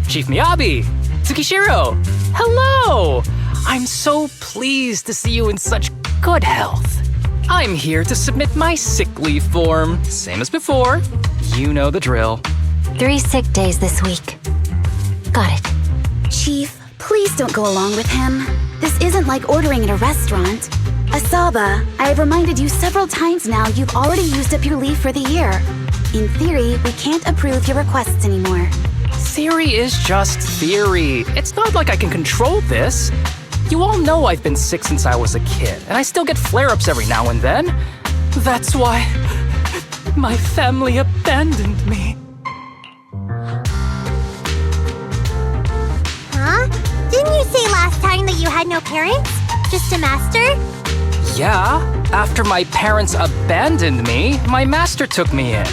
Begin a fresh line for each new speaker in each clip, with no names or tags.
Chief Miyabi! Tsukishiro! Hello! I'm so pleased to see you in such good health. I'm here to submit my sick leave form. Same as before. You know the drill.
3 sick days this week. Got it.
Chief, please don't go along with him. This isn't like ordering at a restaurant. Asaba, I have reminded you several times now you've already used up your leave for the year. In theory, we can't approve your requests anymore.
Theory is just theory. It's not like I can control this. You all know I've been sick since I was a kid, and I still get flare-ups every now and then. That's why my family abandoned me.
Huh? Didn't you say last time that you had no parents? Just a master?
Yeah, after my parents abandoned me, my master took me in.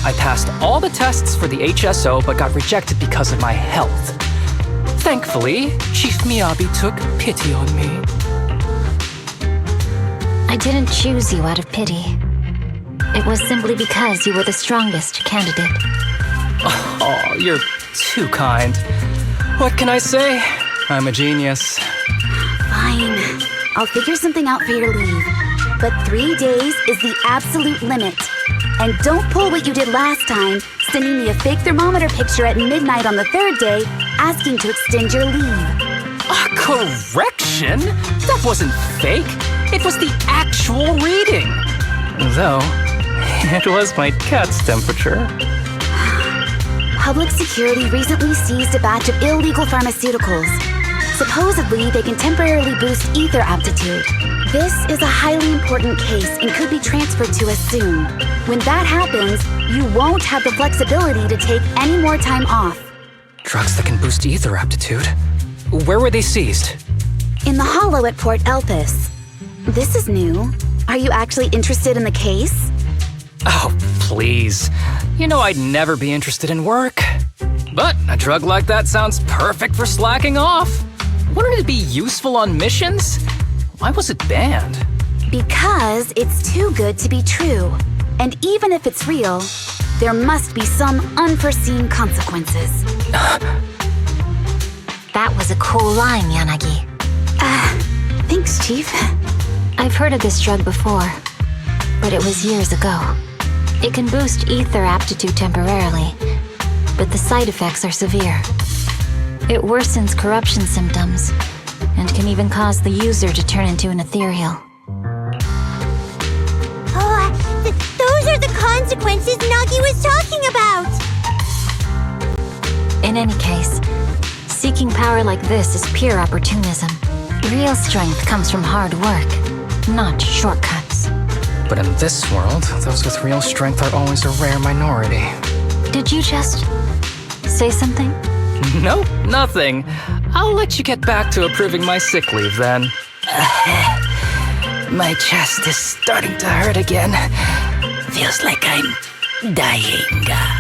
I passed all the tests for the HSO but got rejected because of my health. Thankfully, Chief Miyabi took pity on me.
I didn't choose you out of pity. It was simply because you were the strongest candidate.
Oh, you're too kind. What can I say? I'm a genius.
Fine. I'll figure something out for your leave. But 3 days is the absolute limit. And don't pull what you did last time, sending me a fake thermometer picture at midnight on the 3rd day, asking to extend your leave.
A correction? That wasn't fake. It was the actual reading. Though, it was my cat's temperature.
Public security recently seized a batch of illegal pharmaceuticals. Supposedly, they can temporarily boost ether aptitude. This is a highly important case and could be transferred to us soon. When that happens, you won't have the flexibility to take any more time off.
Drugs that can boost ether aptitude? Where were they seized?
In the hollow at Port Elpis. This is new. Are you actually interested in the case?
Oh, please. You know I'd never be interested in work. But a drug like that sounds perfect for slacking off. Wouldn't it be useful on missions? Why was it banned?
Because it's too good to be true. And even if it's real, there must be some unforeseen consequences.
That was a cool line, Yanagi.
Thanks, Chief.
I've heard of this drug before, but it was years ago. It can boost ether aptitude temporarily, but the side effects are severe. It worsens corruption symptoms, and can even cause the user to turn into an ethereal.
Oh, those are the consequences Nagi was talking about!
In any case, seeking power like this is pure opportunism. Real strength comes from hard work, not shortcuts.
But in this world, those with real strength are always a rare minority.
Did you just say something?
Nope, nothing. I'll let you get back to approving my sick leave then. My chest is starting to hurt again. Feels like I'm dying.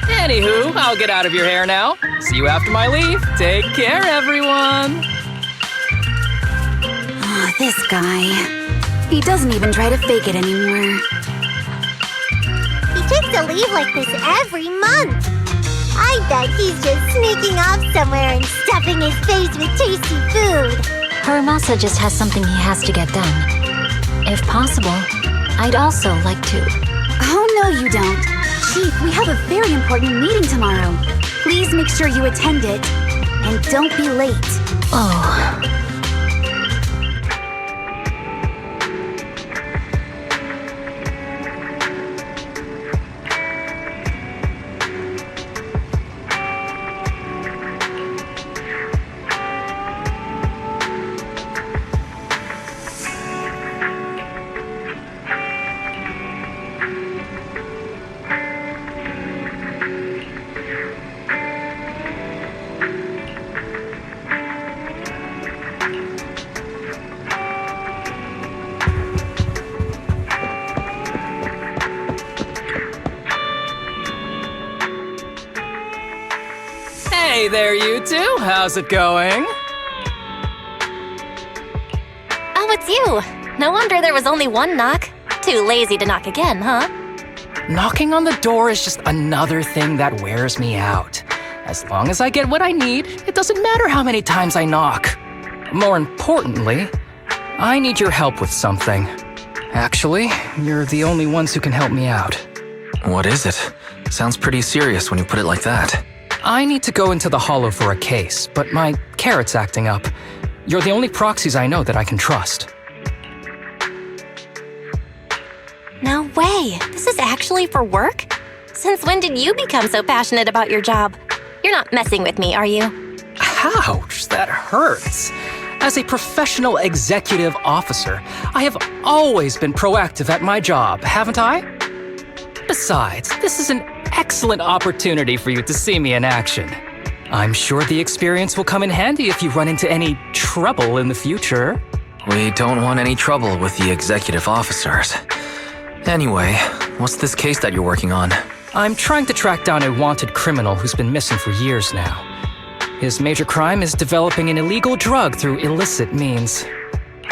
Anywho, I'll get out of your hair now. See you after my leave. Take care, everyone.
Oh, this guy. He doesn't even try to fake it anymore.
He takes a leave like this every month. I bet he's just sneaking off somewhere and stuffing his face with tasty food.
Harumasa just has something he has to get done. If possible, I'd also like to.
Oh, no, you don't. Chief, we have a very important meeting tomorrow. Please make sure you attend it. And don't be late.
Oh.
Hey there, you two. How's it going?
Oh, it's you. No wonder there was only one knock. Too lazy to knock again, huh?
Knocking on the door is just another thing that wears me out. As long as I get what I need, it doesn't matter how many times I knock. More importantly, I need your help with something. Actually, you're the only ones who can help me out.
What is it? Sounds pretty serious when you put it like that.
I need to go into the hollow for a case, but my carrot's acting up. You're the only proxies I know that I can trust.
No way! This is actually for work? Since when did you become so passionate about your job? You're not messing with me, are you?
Ouch, that hurts. As a professional executive officer, I have always been proactive at my job, haven't I? Besides, this is an excellent opportunity for you to see me in action. I'm sure the experience will come in handy if you run into any trouble in the future.
We don't want any trouble with the executive officers. Anyway, what's this case that you're working on?
I'm trying to track down a wanted criminal who's been missing for years now. His major crime is developing an illegal drug through illicit means.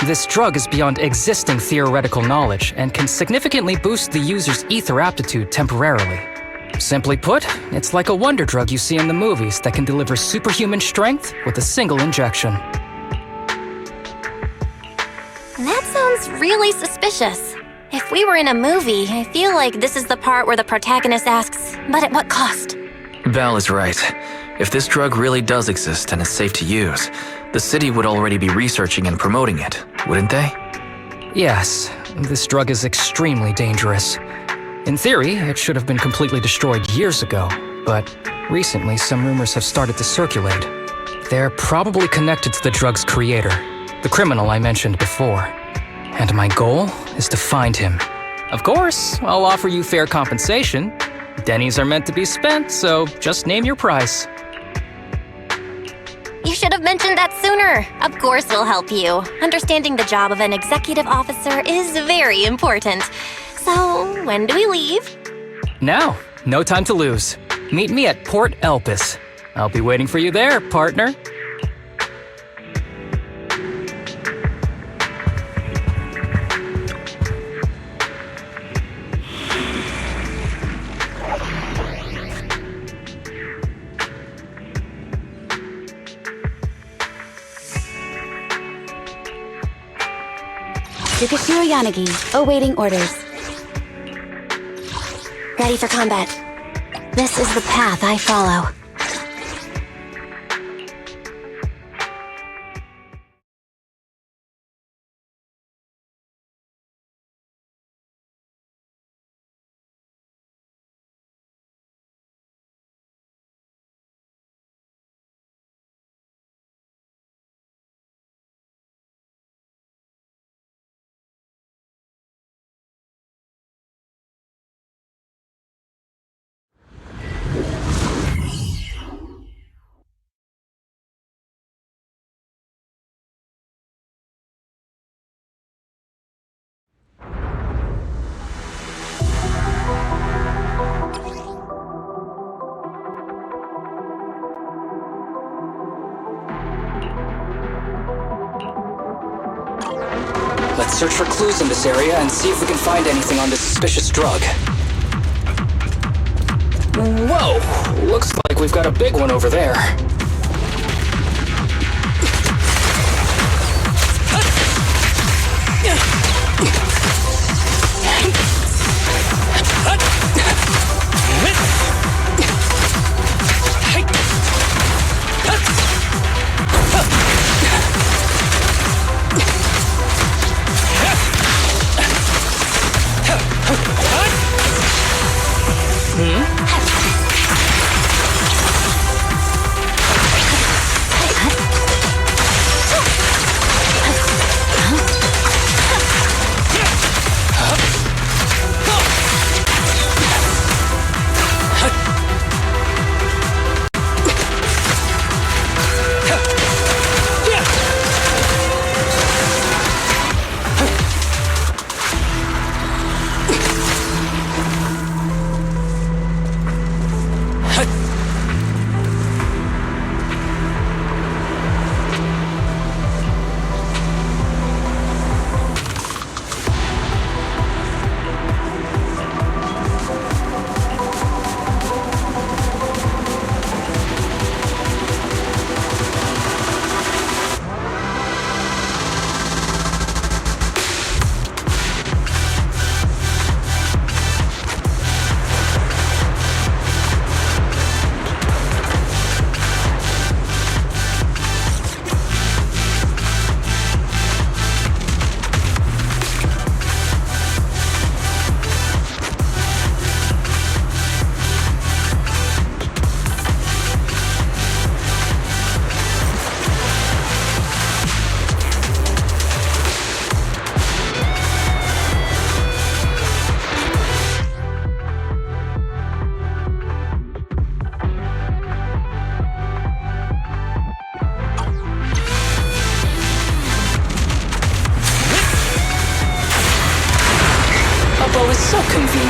This drug is beyond existing theoretical knowledge and can significantly boost the user's ether aptitude temporarily. Simply put, it's like a wonder drug you see in the movies that can deliver superhuman strength with a single injection.
That sounds really suspicious. If we were in a movie, I feel like this is the part where the protagonist asks, but at what cost?
Belle is right. If this drug really does exist and is safe to use, the city would already be researching and promoting it, wouldn't they?
Yes, this drug is extremely dangerous. In theory, it should have been completely destroyed years ago, but recently some rumors have started to circulate. They're probably connected to the drug's creator, the criminal I mentioned before. And my goal is to find him. Of course, I'll offer you fair compensation. Dennies are meant to be spent, so just name your price.
You should have mentioned that sooner. Of course we'll help you. Understanding the job of an executive officer is very important. So, when do we leave?
Now, no time to lose. Meet me at Port Elpis. I'll be waiting for you there, partner.
Yukishiro Yanagi, awaiting orders.
Ready for combat. This is the path I follow.
Let's search for clues in this area and see if we can find anything on this suspicious drug. Whoa! Looks like we've got a big one over there.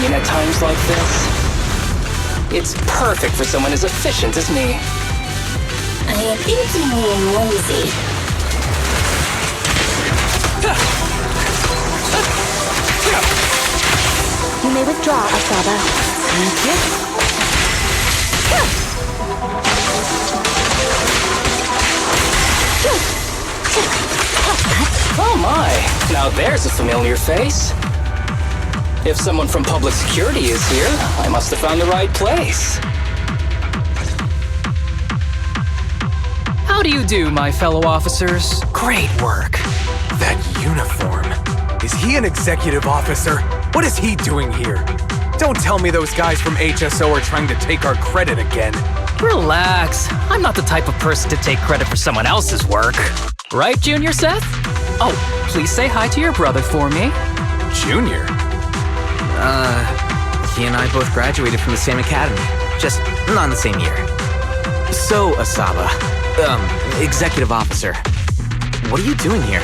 opinion at times like this. It's perfect for someone as efficient as me.
I think you mean lazy.
You may withdraw, Asaba.
Thank you.
Oh my, now there's a familiar face. If someone from public security is here, I must have found the right place. How do you do, my fellow officers? Great work.
That uniform. Is he an executive officer? What is he doing here? Don't tell me those guys from HSO are trying to take our credit again.
Relax. I'm not the type of person to take credit for someone else's work. Right, Junior Seth? Oh, please say hi to your brother for me.
Junior?
He and I both graduated from the same academy, just not in the same year. So, Asaba, executive officer, what are you doing here?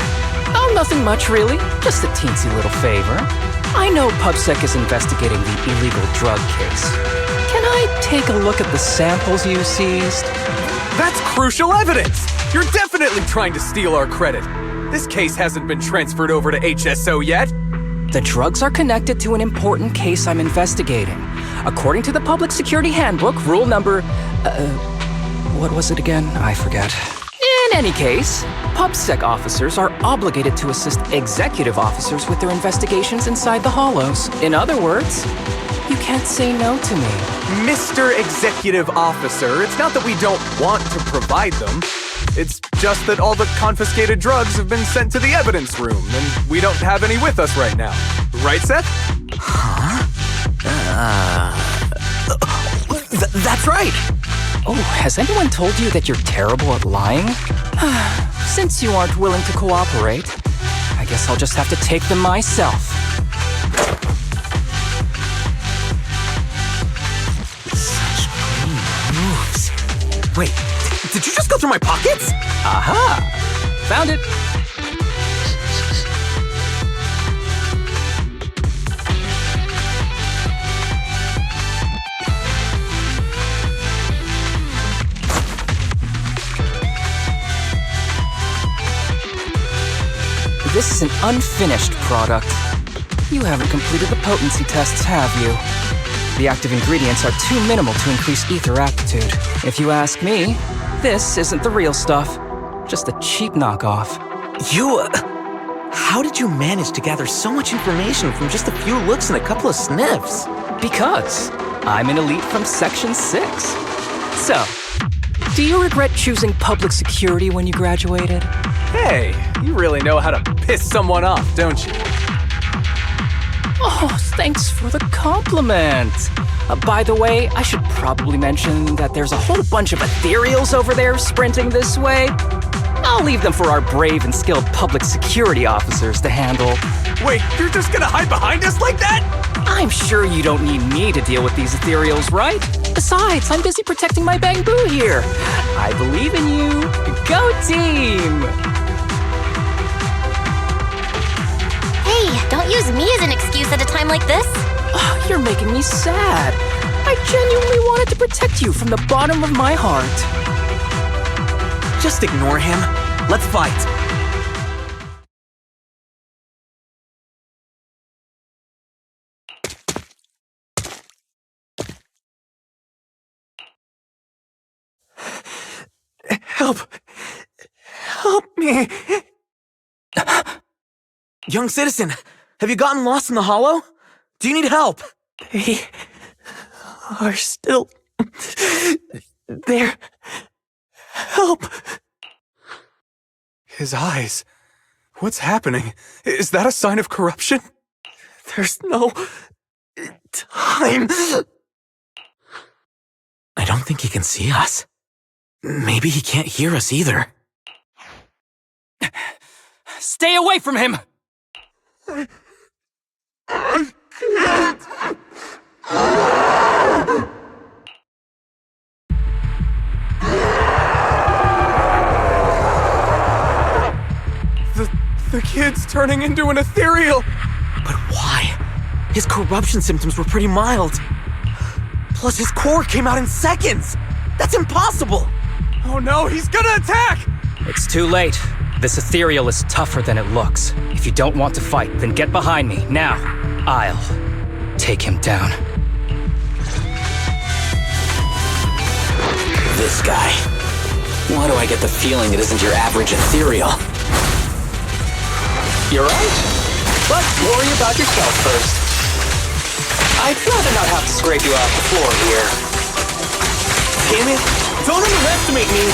Oh, nothing much, really. Just a teensy little favor. I know PubSec is investigating the illegal drug case. Can I take a look at the samples you seized?
That's crucial evidence! You're definitely trying to steal our credit. This case hasn't been transferred over to HSO yet.
The drugs are connected to an important case I'm investigating. According to the Public Security Handbook, rule number... what was it again? I forget. In any case, PubSec officers are obligated to assist executive officers with their investigations inside the Hollows. In other words, you can't say no to me.
Mr. Executive Officer, it's not that we don't want to provide them. It's just that all the confiscated drugs have been sent to the evidence room, and we don't have any with us right now. Right, Seth?
That's right!
Oh, has anyone told you that you're terrible at lying? Since you aren't willing to cooperate, I guess I'll just have to take them myself.
Such clean moves. Wait, did you just go through my pockets?
Aha! Found it! This is an unfinished product. You haven't completed the potency tests, have you? The active ingredients are too minimal to increase ether aptitude. If you ask me, this isn't the real stuff. Just a cheap knockoff.
How did you manage to gather so much information from just a few looks and a couple of sniffs?
Because I'm an elite from Section 6. So, do you regret choosing public security when you graduated?
Hey, you really know how to piss someone off, don't you?
Oh, thanks for the compliment. By the way, I should probably mention that there's a whole bunch of ethereals over there sprinting this way. I'll leave them for our brave and skilled public security officers to handle.
Wait, you're just gonna hide behind us like that?
I'm sure you don't need me to deal with these ethereals, right? Besides, I'm busy protecting my bamboo here. I believe in you. Go team!
Hey, don't use me as an excuse at a time like this.
Oh, you're making me sad. I genuinely wanted to protect you from the bottom of my heart.
Just ignore him. Let's fight.
Help! Help me!
Young citizen, have you gotten lost in the hollow? Do you need help?
They are still there. Help! His eyes. What's happening? Is that a sign of corruption? There's no time.
I don't think he can see us. Maybe he can't hear us either.
Stay away from him!
The kid's turning into an ethereal.
But why? His corruption symptoms were pretty mild. Plus, his core came out in seconds! That's impossible!
Oh no, he's gonna attack!
It's too late. This ethereal is tougher than it looks. If you don't want to fight, then get behind me, now. I'll take him down.
This guy. Why do I get the feeling it isn't your average ethereal?
You're right. But worry about yourself first. I'd rather not have to scrape you off the floor here.
Damn it! Don't underestimate me!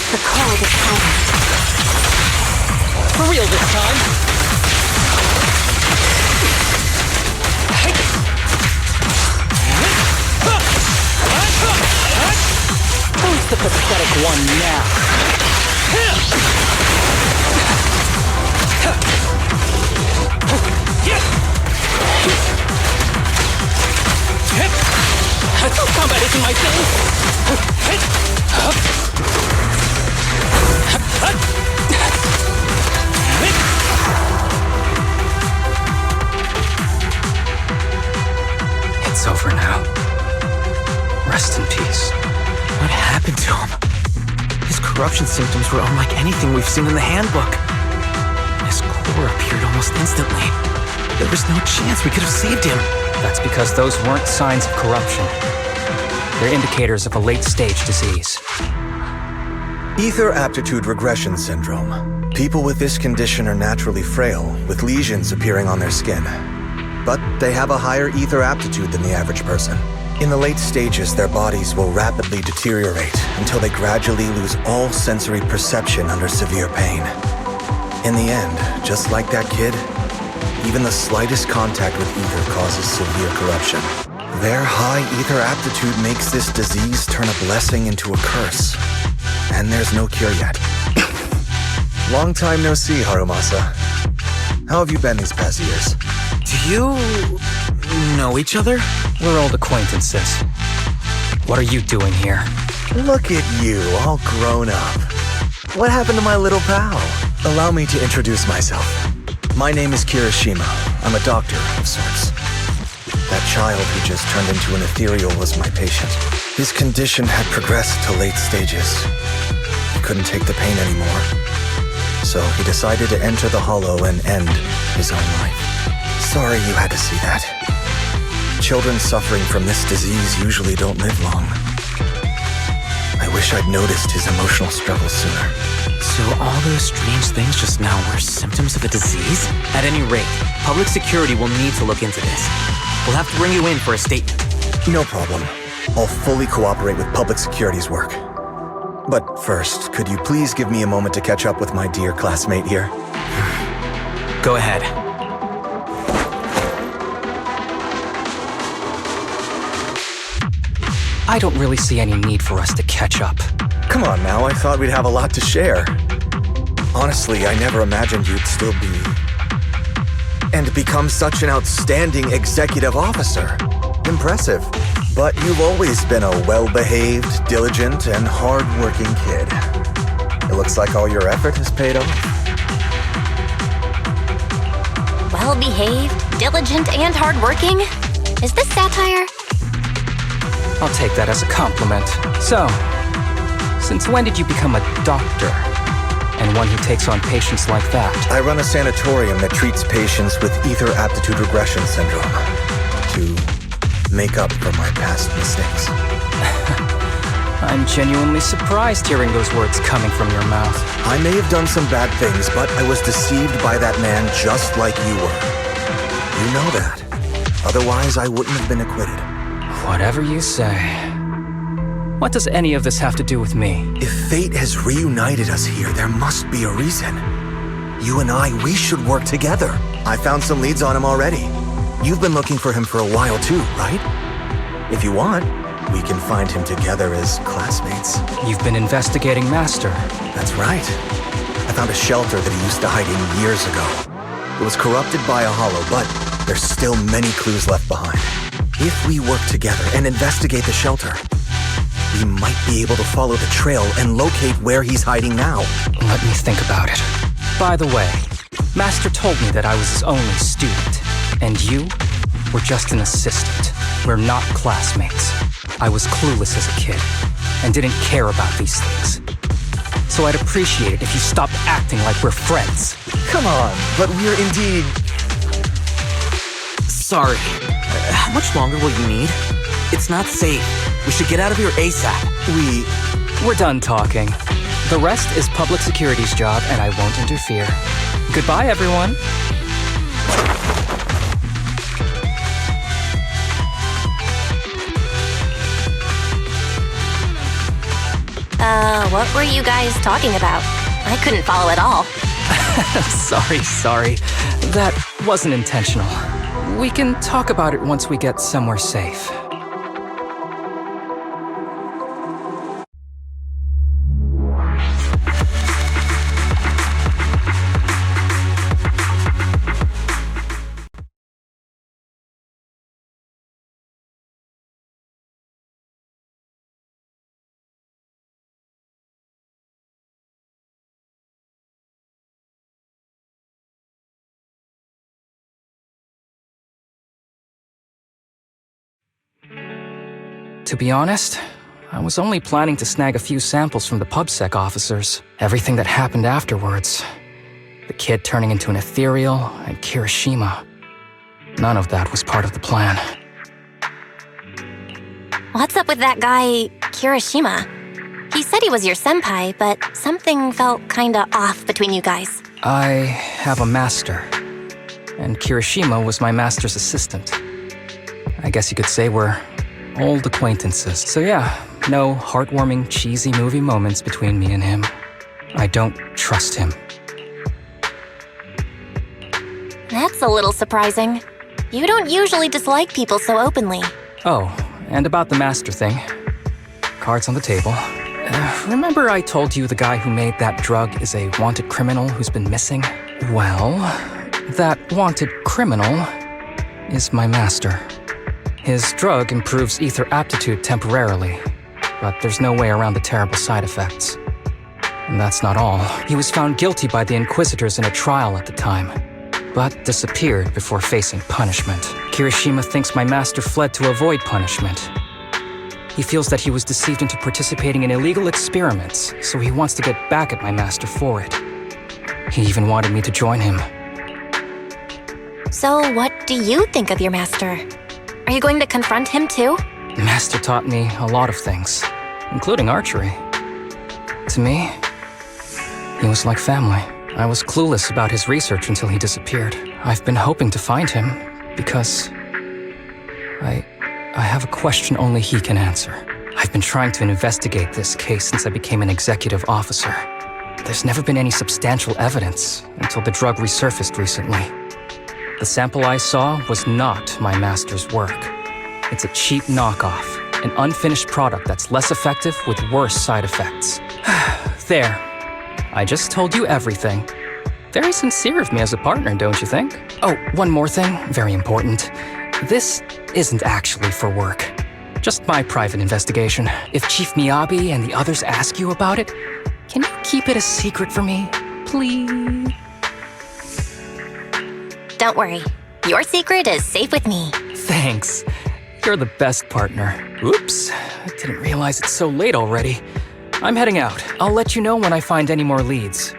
The cold is silent.
For real this time. Who's the pathetic one now? I thought combat isn't my thing. It's over now. Rest in peace.
What happened to him? His corruption symptoms were unlike anything we've seen in the handbook. His core appeared almost instantly. There was no chance we could have saved him.
That's because those weren't signs of corruption. They're indicators of a late-stage disease.
Ether aptitude regression syndrome. People with this condition are naturally frail, with lesions appearing on their skin. But they have a higher ether aptitude than the average person. In the late stages, their bodies will rapidly deteriorate until they gradually lose all sensory perception under severe pain. In the end, just like that kid, even the slightest contact with ether causes severe corruption. Their high ether aptitude makes this disease turn a blessing into a curse. And there's no cure yet. Long time no see, Harumasa. How have you been these past years?
Do you know each other?
We're old acquaintances. What are you doing here?
Look at you, all grown up. What happened to my little pal? Allow me to introduce myself. My name is Kirishima. I'm a doctor of sorts. That child who just turned into an ethereal was my patient. His condition had progressed to late stages. He couldn't take the pain anymore. So he decided to enter the Hollow and end his own life. Sorry you had to see that. Children suffering from this disease usually don't live long. I wish I'd noticed his emotional struggles sooner.
So all those strange things just now were symptoms of a disease? At any rate, public security will need to look into this. We'll have to bring you in for a statement.
No problem. I'll fully cooperate with public security's work. But first, could you please give me a moment to catch up with my dear classmate here?
Go ahead.
I don't really see any need for us to catch up.
Come on now, I thought we'd have a lot to share. Honestly, I never imagined you'd still be... and become such an outstanding executive officer. Impressive. But you've always been a well-behaved, diligent, and hard-working kid. It looks like all your effort has paid off.
Well-behaved, diligent, and hardworking? Is this satire?
I'll take that as a compliment. So, since when did you become a doctor? And one who takes on patients like that?
I run a sanatorium that treats patients with ether aptitude regression syndrome. To make up for my past mistakes.
I'm genuinely surprised hearing those words coming from your mouth.
I may have done some bad things, but I was deceived by that man just like you were. You know that. Otherwise, I wouldn't have been acquitted.
Whatever you say. What does any of this have to do with me?
If fate has reunited us here, there must be a reason. You and I, we should work together. I found some leads on him already. You've been looking for him for a while too, right? If you want, we can find him together as classmates.
You've been investigating Master.
That's right. I found a shelter that he used to hide in years ago. It was corrupted by a hollow, but there's still many clues left behind. If we work together and investigate the shelter, we might be able to follow the trail and locate where he's hiding now.
Let me think about it. By the way, Master told me that I was his only student, and you were just an assistant. We're not classmates. I was clueless as a kid, and didn't care about these things. So I'd appreciate it if you stopped acting like we're friends.
Come on, but we're indeed...
Sorry. How much longer will you need? It's not safe. We should get out of here ASAP.
We're done talking. The rest is public security's job, and I won't interfere. Goodbye, everyone.
What were you guys talking about? I couldn't follow at all.
Sorry. That wasn't intentional. We can talk about it once we get somewhere safe. To be honest, I was only planning to snag a few samples from the PubSec officers. Everything that happened afterwards. The kid turning into an ethereal and Kirishima. None of that was part of the plan.
What's up with that guy, Kirishima? He said he was your senpai, but something felt kinda off between you guys.
I have a master, and Kirishima was my master's assistant. I guess you could say we're old acquaintances. So yeah, no heartwarming, cheesy movie moments between me and him. I don't trust him.
That's a little surprising. You don't usually dislike people so openly.
Oh, and about the master thing. Cards on the table. Remember I told you the guy who made that drug is a wanted criminal who's been missing? Well, that wanted criminal is my master. His drug improves ether aptitude temporarily, but there's no way around the terrible side effects. And that's not all. He was found guilty by the Inquisitors in a trial at the time, but disappeared before facing punishment. Kirishima thinks my master fled to avoid punishment. He feels that he was deceived into participating in illegal experiments, so he wants to get back at my master for it. He even wanted me to join him.
So what do you think of your master? Are you going to confront him too?
The master taught me a lot of things, including archery. To me, he was like family. I was clueless about his research until he disappeared. I've been hoping to find him because I have a question only he can answer. I've been trying to investigate this case since I became an executive officer. There's never been any substantial evidence until the drug resurfaced recently. The sample I saw was not my master's work. It's a cheap knockoff, an unfinished product that's less effective with worse side effects. There. I just told you everything. Very sincere of me as a partner, don't you think? Oh, one more thing, very important. This isn't actually for work. Just my private investigation. If Chief Miyabi and the others ask you about it, can you keep it a secret for me, please?
Don't worry. Your secret is safe with me.
Thanks. You're the best partner. Oops, I didn't realize it's so late already. I'm heading out. I'll let you know when I find any more leads.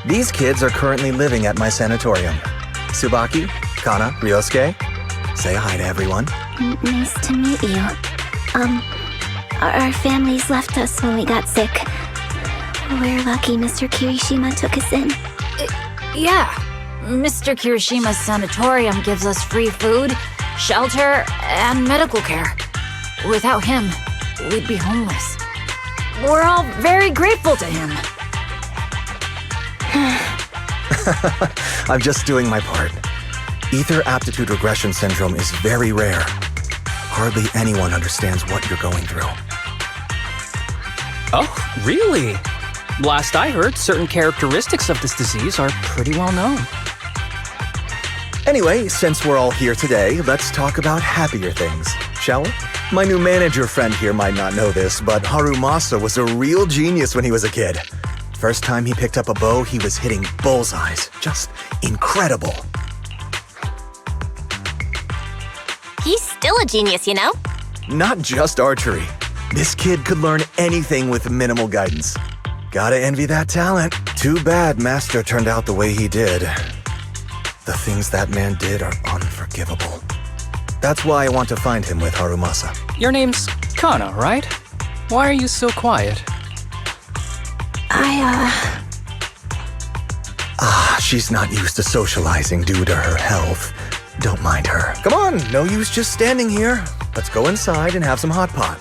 These kids are currently living at my sanatorium. Tsubaki, Kana, Ryosuke, say hi to everyone.
Nice to meet you. Our families left us when we got sick. We're lucky Mr. Kirishima took us in.
Yeah. Mr. Kirishima's sanatorium gives us free food, shelter, and medical care. Without him, we'd be homeless. We're all very grateful to him.
I'm just doing my part. Ether aptitude regression syndrome is very rare. Hardly anyone understands what you're going through.
Oh, really? Last I heard, certain characteristics of this disease are pretty well known.
Anyway, since we're all here today, let's talk about happier things, shall we? My new manager friend here might not know this, but Harumasa was a real genius when he was a kid. First time he picked up a bow, he was hitting bullseyes. Just incredible.
He's still a genius, you know?
Not just archery. This kid could learn anything with minimal guidance. Gotta envy that talent. Too bad Master turned out the way he did. The things that man did are unforgivable. That's why I want to find him with Harumasa.
Your name's Kana, right? Why are you so quiet?
She's not used to socializing due to her health. Don't mind her. Come on, no use just standing here. Let's go inside and have some hot pot.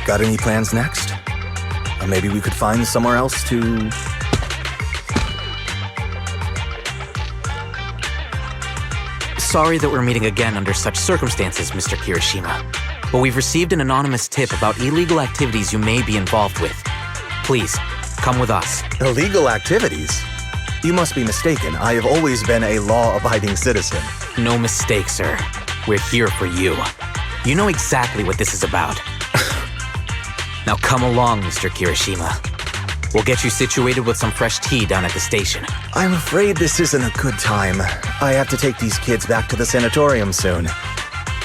Got any plans next? Or maybe we could find somewhere else to...
Sorry that we're meeting again under such circumstances, Mr. Kirishima. But we've received an anonymous tip about illegal activities you may be involved with. Please, come with us.
Illegal activities? You must be mistaken. I have always been a law-abiding citizen.
No mistake, sir. We're here for you. You know exactly what this is about. Now come along, Mr. Kirishima. We'll get you situated with some fresh tea down at the station.
I'm afraid this isn't a good time. I have to take these kids back to the sanatorium soon.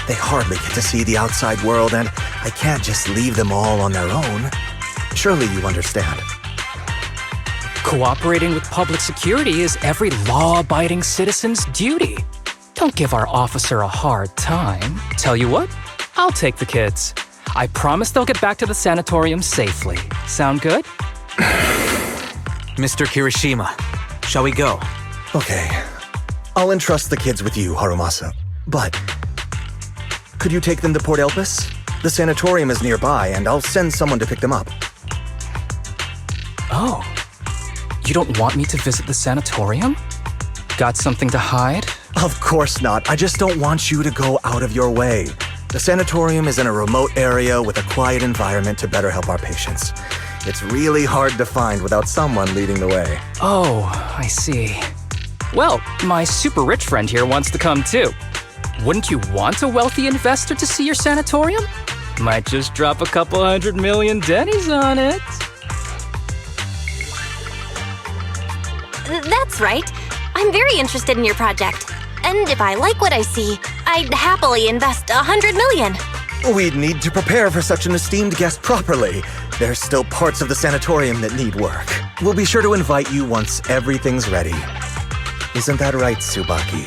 They hardly get to see the outside world, and I can't just leave them all on their own. Surely you understand.
Cooperating with public security is every law-abiding citizen's duty. Don't give our officer a hard time. Tell you what, I'll take the kids. I promise they'll get back to the sanatorium safely. Sound good?
Mr. Kirishima, shall we go?
Okay. I'll entrust the kids with you, Harumasa. But... could you take them to Port Elpis? The sanatorium is nearby, and I'll send someone to pick them up.
Oh. You don't want me to visit the sanatorium? Got something to hide?
Of course not. I just don't want you to go out of your way. The sanatorium is in a remote area with a quiet environment to better help our patients. It's really hard to find without someone leading the way.
Oh, I see. Well, my super rich friend here wants to come too. Wouldn't you want a wealthy investor to see your sanatorium? Might just drop a couple $100 million dennies on it.
That's right. I'm very interested in your project. And if I like what I see, I'd happily invest $100 million.
We'd need to prepare for such an esteemed guest properly. There's still parts of the sanatorium that need work. We'll be sure to invite you once everything's ready. Isn't that right, Tsubaki?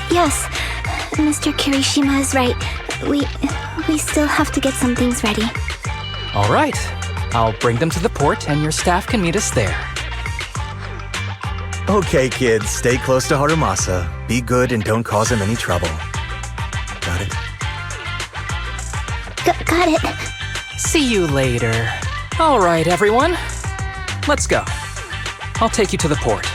Yes. Mr. Kirishima is right. We still have to get some things ready.
All right. I'll bring them to the port and your staff can meet us there.
Okay, kids, stay close to Harumasa. Be good and don't cause him any trouble. Got it?
Got it.
See you later. All right, everyone. Let's go. I'll take you to the port.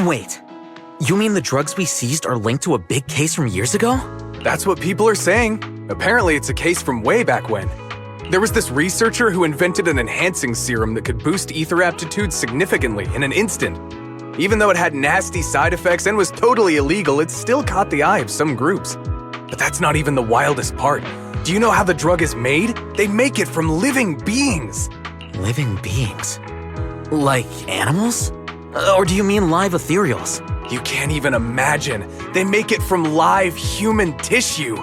Wait, you mean the drugs we seized are linked to a big case from years ago?
That's what people are saying. Apparently, it's a case from way back when. There was this researcher who invented an enhancing serum that could boost ether aptitude significantly in an instant. Even though it had nasty side effects and was totally illegal, it still caught the eye of some groups. But that's not even the wildest part. Do you know how the drug is made? They make it from living beings.
Living beings? Like animals? Or do you mean live ethereals?
You can't even imagine. They make it from live human tissue.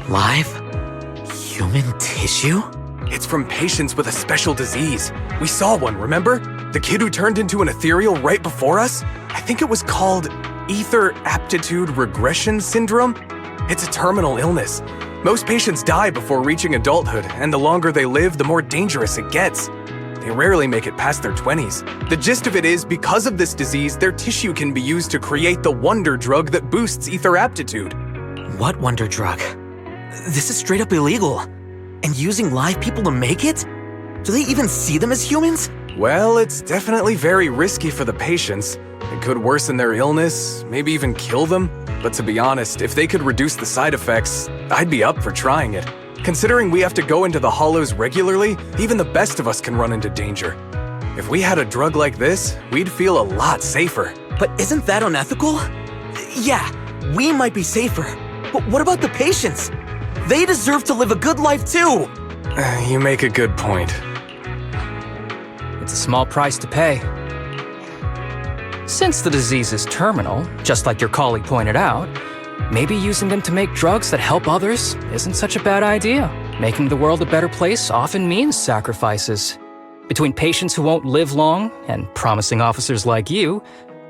Live? Human tissue?
It's from patients with a special disease. We saw one, remember? The kid who turned into an ethereal right before us? I think it was called ether aptitude regression syndrome. It's a terminal illness. Most patients die before reaching adulthood, and the longer they live, the more dangerous it gets. They rarely make it past their 20s. The gist of it is, because of this disease, their tissue can be used to create the wonder drug that boosts ether aptitude.
What wonder drug? This is straight up illegal. And using live people to make it? Do they even see them as humans?
Well, it's definitely very risky for the patients. It could worsen their illness, maybe even kill them. But to be honest, if they could reduce the side effects, I'd be up for trying it. Considering we have to go into the hollows regularly, even the best of us can run into danger. If we had a drug like this, we'd feel a lot safer.
But isn't that unethical? Yeah, we might be safer. But what about the patients? They deserve to live a good life too!
You make a good point.
It's a small price to pay. Since the disease is terminal, just like your colleague pointed out, maybe using them to make drugs that help others isn't such a bad idea. Making the world a better place often means sacrifices. Between patients who won't live long and promising officers like you,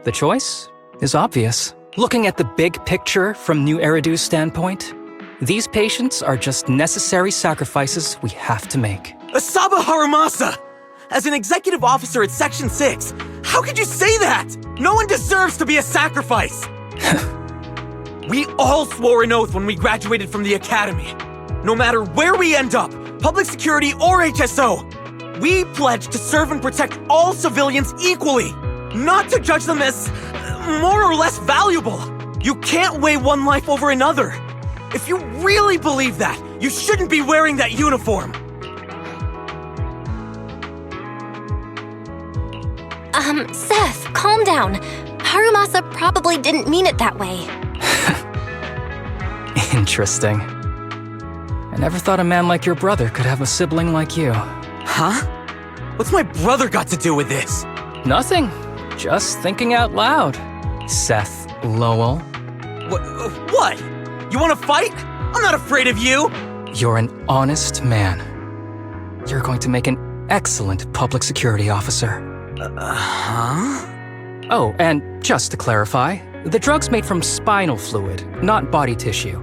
the choice is obvious. Looking at the big picture from New Eridu's standpoint, these patients are just necessary sacrifices we have to make.
Asaba Harumasa! As an executive officer at Section 6, how could you say that? No one deserves to be a sacrifice! We all swore an oath when we graduated from the academy. No matter where we end up, public security or HSO, we pledge to serve and protect all civilians equally, not to judge them as more or less valuable. You can't weigh one life over another. If you really believe that, you shouldn't be wearing that uniform.
Seth, calm down. Harumasa probably didn't mean it that way.
Interesting. I never thought a man like your brother could have a sibling like you.
Huh? What's my brother got to do with this?
Nothing. Just thinking out loud. Seth Lowell.
What? You want to fight? I'm not afraid of you!
You're an honest man. You're going to make an excellent public security officer.
Huh?
Oh, and just to clarify, the drug's made from spinal fluid, not body tissue.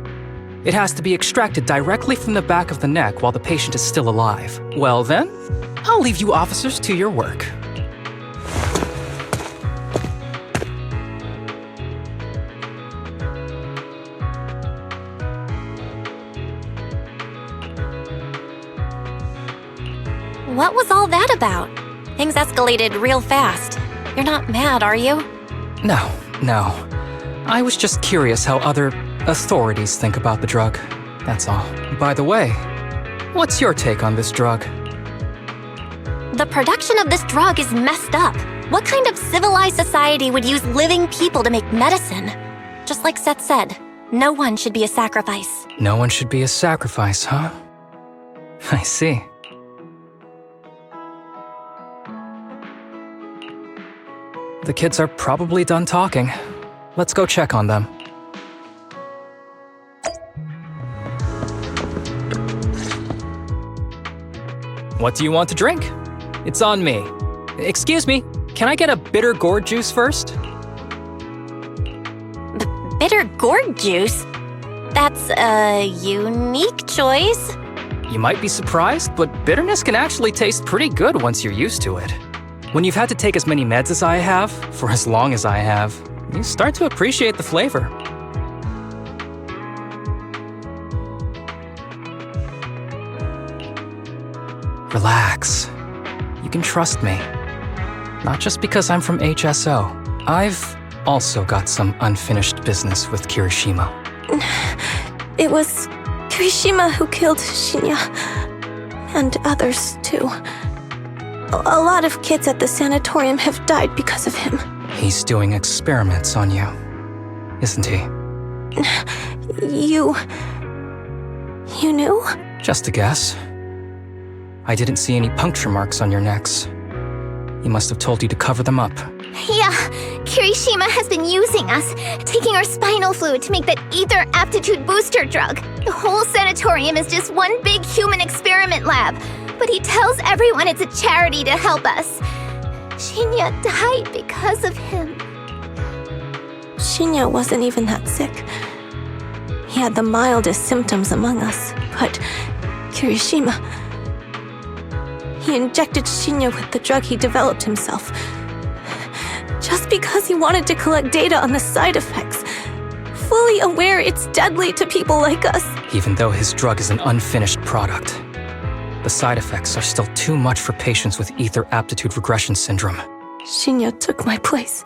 It has to be extracted directly from the back of the neck while the patient is still alive. Well then, I'll leave you officers to your work.
What was all that about? Things escalated real fast. You're not mad, are you?
No. I was just curious how other authorities think about the drug. That's all. By the way, what's your take on this drug?
The production of this drug is messed up. What kind of civilized society would use living people to make medicine? Just like Seth said, no one should be a sacrifice.
No one should be a sacrifice, huh? I see. The kids are probably done talking. Let's go check on them. What do you want to drink? It's on me. Excuse me, can I get a bitter gourd juice first?
Bitter gourd juice? That's a unique choice.
You might be surprised, but bitterness can actually taste pretty good once you're used to it. When you've had to take as many meds as I have, for as long as I have, you start to appreciate the flavor. Relax. You can trust me. Not just because I'm from HSO. I've also got some unfinished business with Kirishima.
It was Kirishima who killed Shinya. And others, too. A lot of kids at the sanatorium have died because of him.
He's doing experiments on you, isn't he?
You knew?
Just a guess. I didn't see any puncture marks on your necks. He must have told you to cover them up.
Yeah, Kirishima has been using us, taking our spinal fluid to make that ether aptitude booster drug. The whole sanatorium is just one big human experiment lab, but he tells everyone it's a charity to help us. Shinya died because of him.
Shinya wasn't even that sick. He had the mildest symptoms among us, but Kirishima... He injected Shinya with the drug he developed himself. Just because he wanted to collect data on the side effects, fully aware it's deadly to people like us.
Even though his drug is an unfinished product, the side effects are still too much for patients with ether aptitude regression syndrome.
Shinya took my place.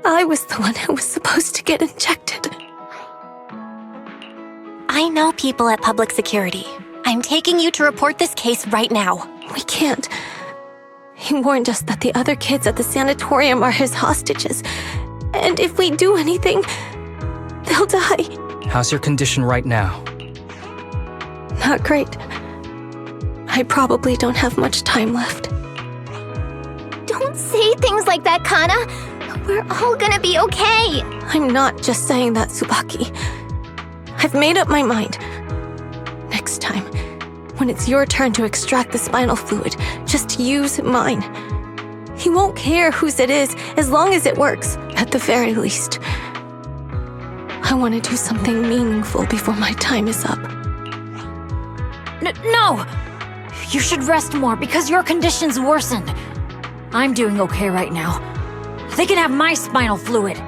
I was the one who was supposed to get injected. I know people at public security. I'm taking you to report this case right now. We can't. He warned us that the other kids at the sanatorium are his hostages. And if we do anything, they'll die.
How's your condition right now?
Not great. I probably don't have much time left.
Don't say things like that, Kana. We're all gonna be okay.
I'm not just saying that, Tsubaki. I've made up my mind. Next time, when it's your turn to extract the spinal fluid, just use mine. He won't care whose it is, as long as it works, at the very least. I want to do something meaningful before my time is up.
No! You should rest more because your condition's worsened. I'm doing okay right now. They can have my spinal fluid.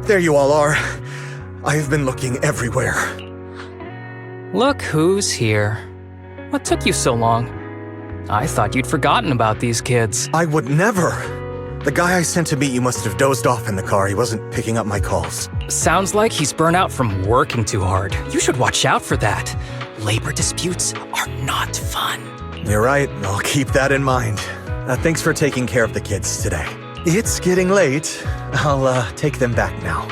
There you all are. I've been looking everywhere.
Look who's here. What took you so long? I thought you'd forgotten about these kids.
I would never. The guy I sent to meet you must have dozed off in the car. He wasn't picking up my calls.
Sounds like he's burnt out from working too hard. You should watch out for that. Labor disputes are not fun.
You're right. I'll keep that in mind. Thanks for taking care of the kids today. It's getting late. I'll take them back now.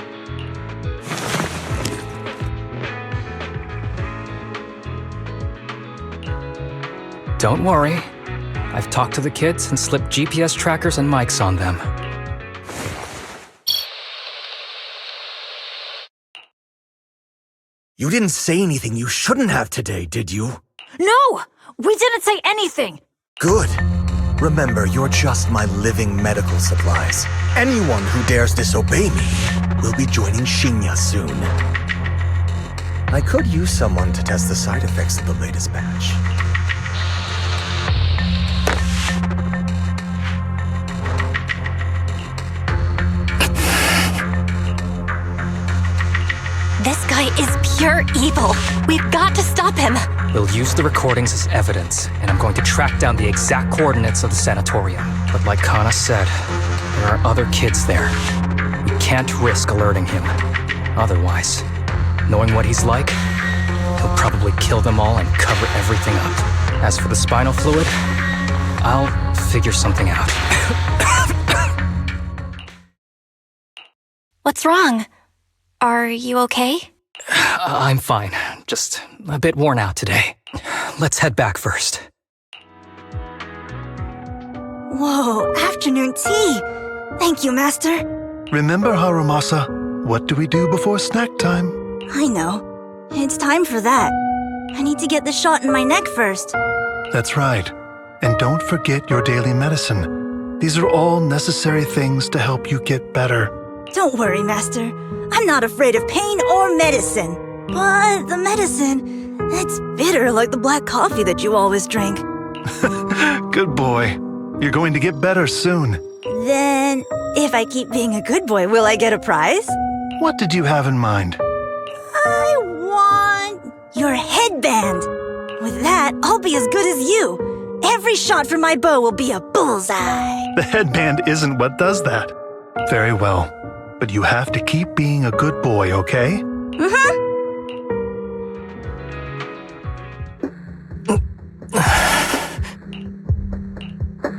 Don't worry. I've talked to the kids and slipped GPS trackers and mics on them.
You didn't say anything you shouldn't have today, did you?
No! We didn't say anything!
Good. Remember, you're just my living medical supplies. Anyone who dares disobey me will be joining Shinya soon. I could use someone to test the side effects of the latest batch.
This guy is pure evil. We've got to stop him.
We'll use the recordings as evidence, and I'm going to track down the exact coordinates of the sanatorium. But like Kana said, there are other kids there. We can't risk alerting him. Otherwise, knowing what he's like, he'll probably kill them all and cover everything up. As for the spinal fluid, I'll figure something out.
What's wrong? Are you okay?
I'm fine. Just a bit worn out today. Let's head back first.
Whoa, afternoon tea! Thank you, Master.
Remember, Harumasa, what do we do before snack time?
I know. It's time for that. I need to get the shot in my neck first.
That's right. And don't forget your daily medicine. These are all necessary things to help you get better.
Don't worry, Master. I'm not afraid of pain or medicine. But the medicine, it's bitter like the black coffee that you always drink.
Good boy. You're going to get better soon.
Then, if I keep being a good boy, will I get a prize?
What did you have in mind?
I want Your headband! With that, I'll be as good as you. Every shot from my bow will be a bullseye.
The headband isn't what does that. Very well. But you have to keep being a good boy, okay?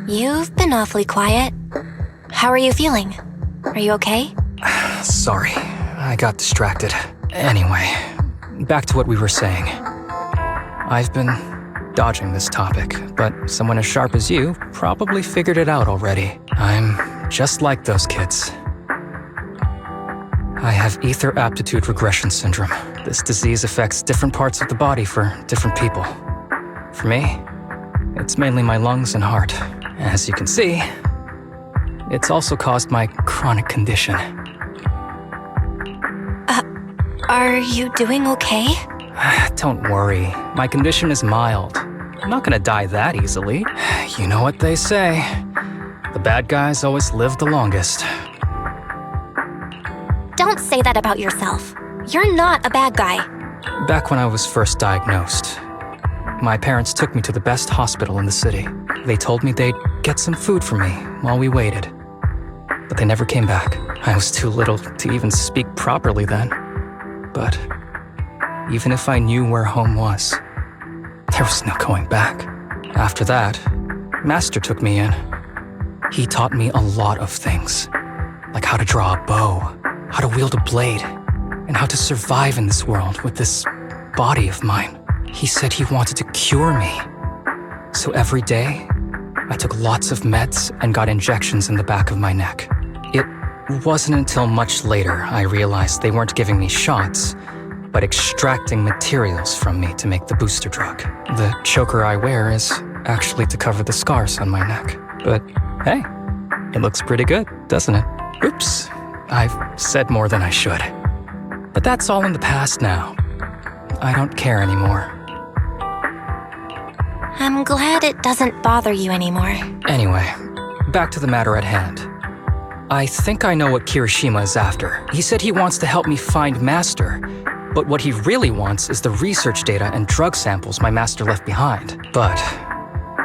You've been awfully quiet. How are you feeling? Are you okay?
Sorry, I got distracted. Anyway, back to what we were saying. I've been dodging this topic, but someone as sharp as you probably figured it out already. I'm just like those kids. I have ether aptitude regression syndrome. This disease affects different parts of the body for different people. For me, it's mainly my lungs and heart. As you can see, it's also caused my chronic condition.
Are you doing okay?
Don't worry, my condition is mild. I'm not gonna die that easily. You know what they say. The bad guys always live the longest.
Don't say that about yourself. You're not a bad guy.
Back when I was first diagnosed, my parents took me to the best hospital in the city. They told me they'd get some food for me while we waited. But they never came back. I was too little to even speak properly then. But even if I knew where home was, there was no going back. After that, Master took me in. He taught me a lot of things, like how to draw a bow, how to wield a blade, and how to survive in this world with this body of mine. He said he wanted to cure me. So every day, I took lots of meds and got injections in the back of my neck. It wasn't until much later I realized they weren't giving me shots, but extracting materials from me to make the booster drug. The choker I wear is actually to cover the scars on my neck. But hey, it looks pretty good, doesn't it? Oops, I've said more than I should. But that's all in the past now. I don't care anymore.
I'm glad it doesn't bother you anymore.
Anyway, back to the matter at hand. I think I know what Kirishima is after. He said he wants to help me find Master, but what he really wants is the research data and drug samples my master left behind. But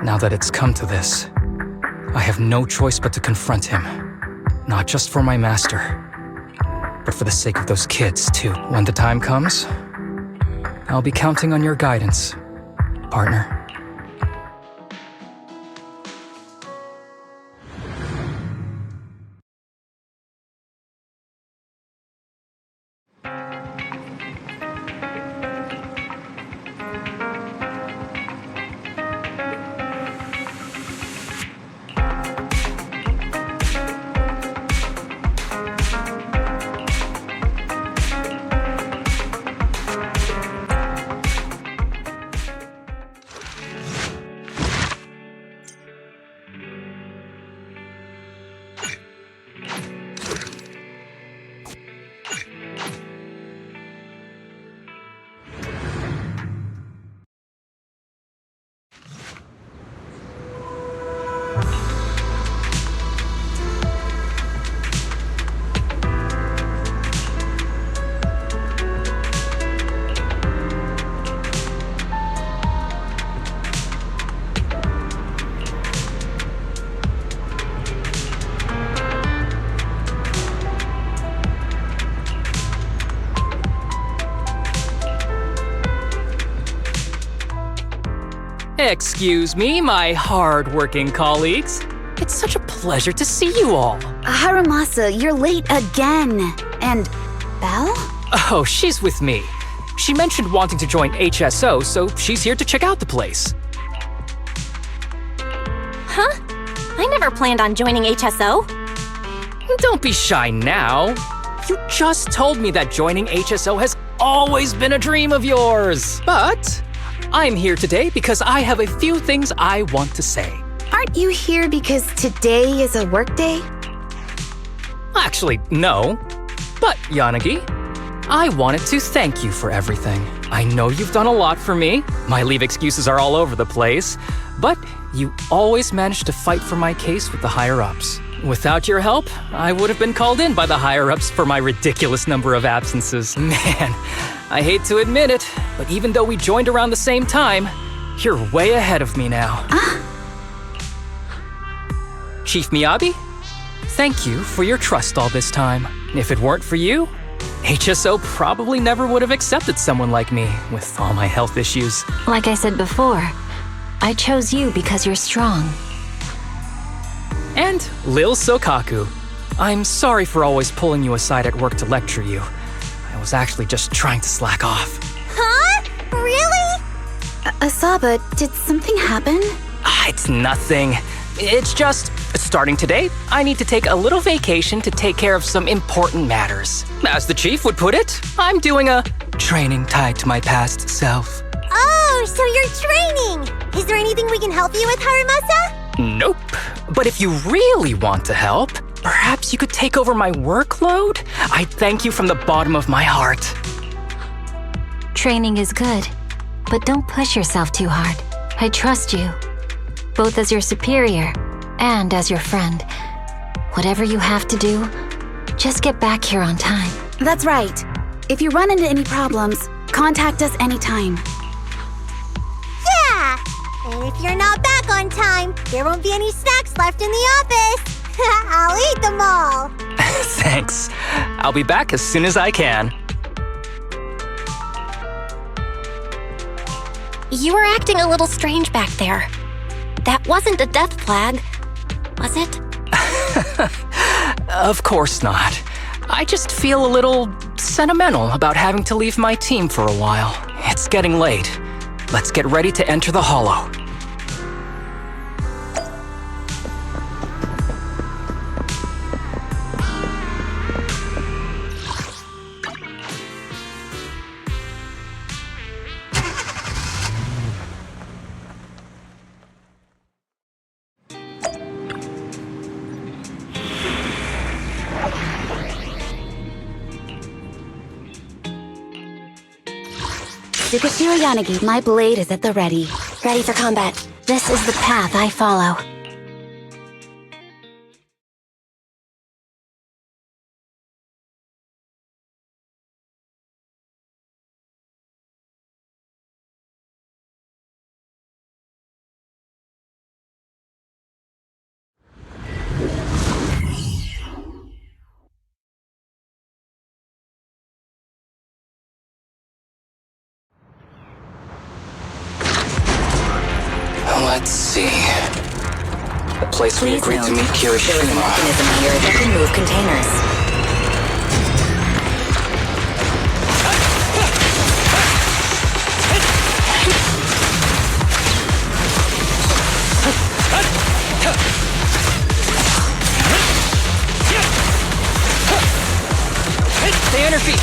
now that it's come to this, I have no choice but to confront him. Not just for my master, but for the sake of those kids, too. When the time comes, I'll be counting on your guidance, partner. Excuse me, my hard-working colleagues. It's such a pleasure to see you all.
Harumasa, you're late again. And Belle?
Oh, she's with me. She mentioned wanting to join HSO, so she's here to check out the place.
Huh? I never planned on joining HSO.
Don't be shy now. You just told me that joining HSO has always been a dream of yours. But I'm here today because I have a few things I want to say.
Aren't you here because today is a work day?
Actually, no. But, Yanagi, I wanted to thank you for everything. I know you've done a lot for me. My leave excuses are all over the place. But you always managed to fight for my case with the higher-ups. Without your help, I would have been called in by the higher-ups for my ridiculous number of absences. Man, I hate to admit it, but even though we joined around the same time, you're way ahead of me now. Chief Miyabi, thank you for your trust all this time. If it weren't for you, HSO probably never would have accepted someone like me with all my health issues.
Like I said before, I chose you because you're strong.
And Lil Sokaku, I'm sorry for always pulling you aside at work to lecture you. I was actually just trying to slack off.
Huh? Really?
Asaba, did something happen?
It's nothing. It's just, starting today, I need to take a little vacation to take care of some important matters. As the chief would put it, I'm doing a training tied to my past self.
Oh, so you're training! Is there anything we can help you with, Harumasa?
Nope. But if you really want to help, perhaps you could take over my workload? I thank you from the bottom of my heart.
Training is good, but don't push yourself too hard. I trust you, both as your superior and as your friend. Whatever you have to do, just get back here on time.
That's right. If you run into any problems, contact us anytime.
Yeah! And if you're not back on time, there won't be any snacks left in the office. I'll eat them all.
Thanks. I'll be back as soon as I can.
You were acting a little strange back there. That wasn't a death flag, was it?
Of course not. I just feel a little sentimental about having to leave my team for a while. It's getting late. Let's get ready to enter the Hollow.
Tsukishiro Yanagi, my blade is at the ready.
Ready for combat. This is the path I follow.
Let's see. The place we agreed to meet Kirishima.
There is a mechanism here that can move containers.
Stay on her feet.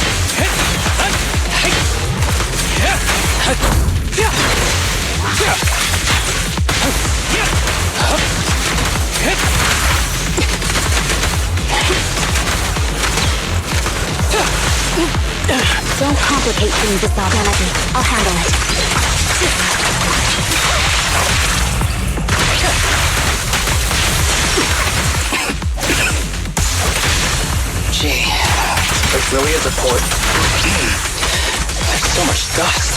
Don't complicate things, Asaba. Yanagi. I'll handle it.
Gee, it really is a port. There's so much dust.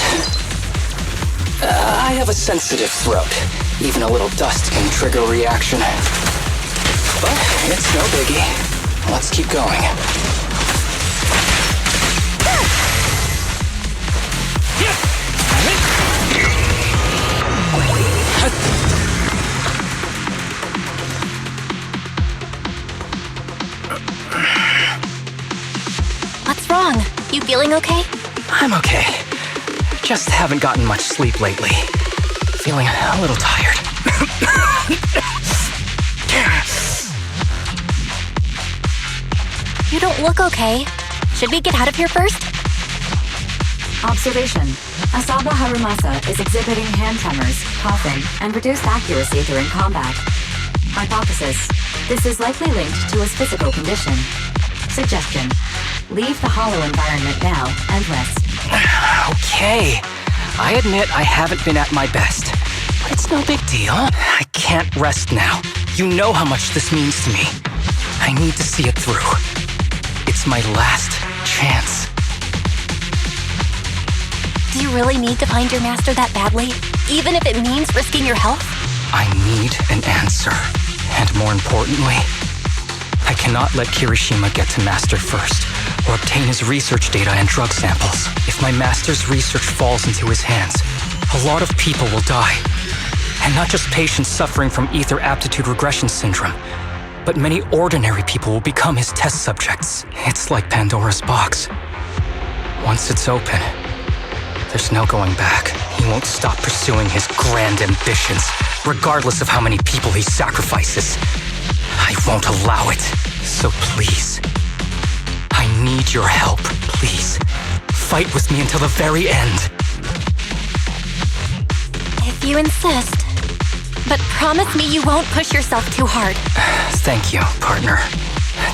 I have a sensitive throat. Even a little dust can trigger a reaction. But it's no biggie. Let's keep going.
What's wrong? You feeling okay?
I'm okay. Just haven't gotten much sleep lately. Feeling a little tired.
You don't look okay. Should we get out of here first?
Observation. Asaba Harumasa is exhibiting hand tremors, coughing, and reduced accuracy during combat. Hypothesis. This is likely linked to his physical condition. Suggestion. Leave the hollow environment now and rest.
Okay. I admit I haven't been at my best. It's no big deal. I can't rest now. You know how much this means to me. I need to see it through. It's my last chance.
Do you really need to find your master that badly? Even if it means risking your health?
I need an answer. And more importantly, I cannot let Kirishima get to Master first, or obtain his research data and drug samples. If my Master's research falls into his hands, a lot of people will die. And not just patients suffering from ether aptitude regression syndrome, but many ordinary people will become his test subjects. It's like Pandora's box. Once it's open, there's no going back. He won't stop pursuing his grand ambitions, regardless of how many people he sacrifices. I won't allow it. So please, I need your help, please. Fight with me until the very end.
If you insist. But promise me you won't push yourself too hard.
Thank you, partner.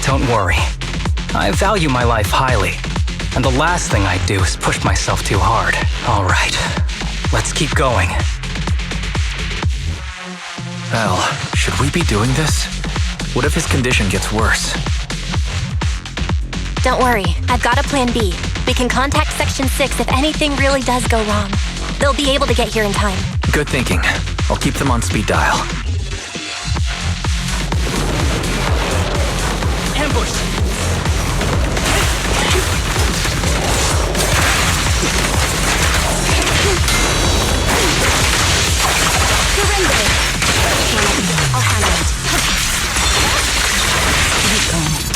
Don't worry. I value my life highly. And the last thing I do is push myself too hard. All right, let's keep going.
Belle, should we be doing this? What if his condition gets worse?
Don't worry, I've got a plan B. We can contact Section 6 if anything really does go wrong. They'll be able to get here in time.
Good thinking. I'll keep them on speed dial.
Ambush!
Surrender! I'll handle it. Keep going.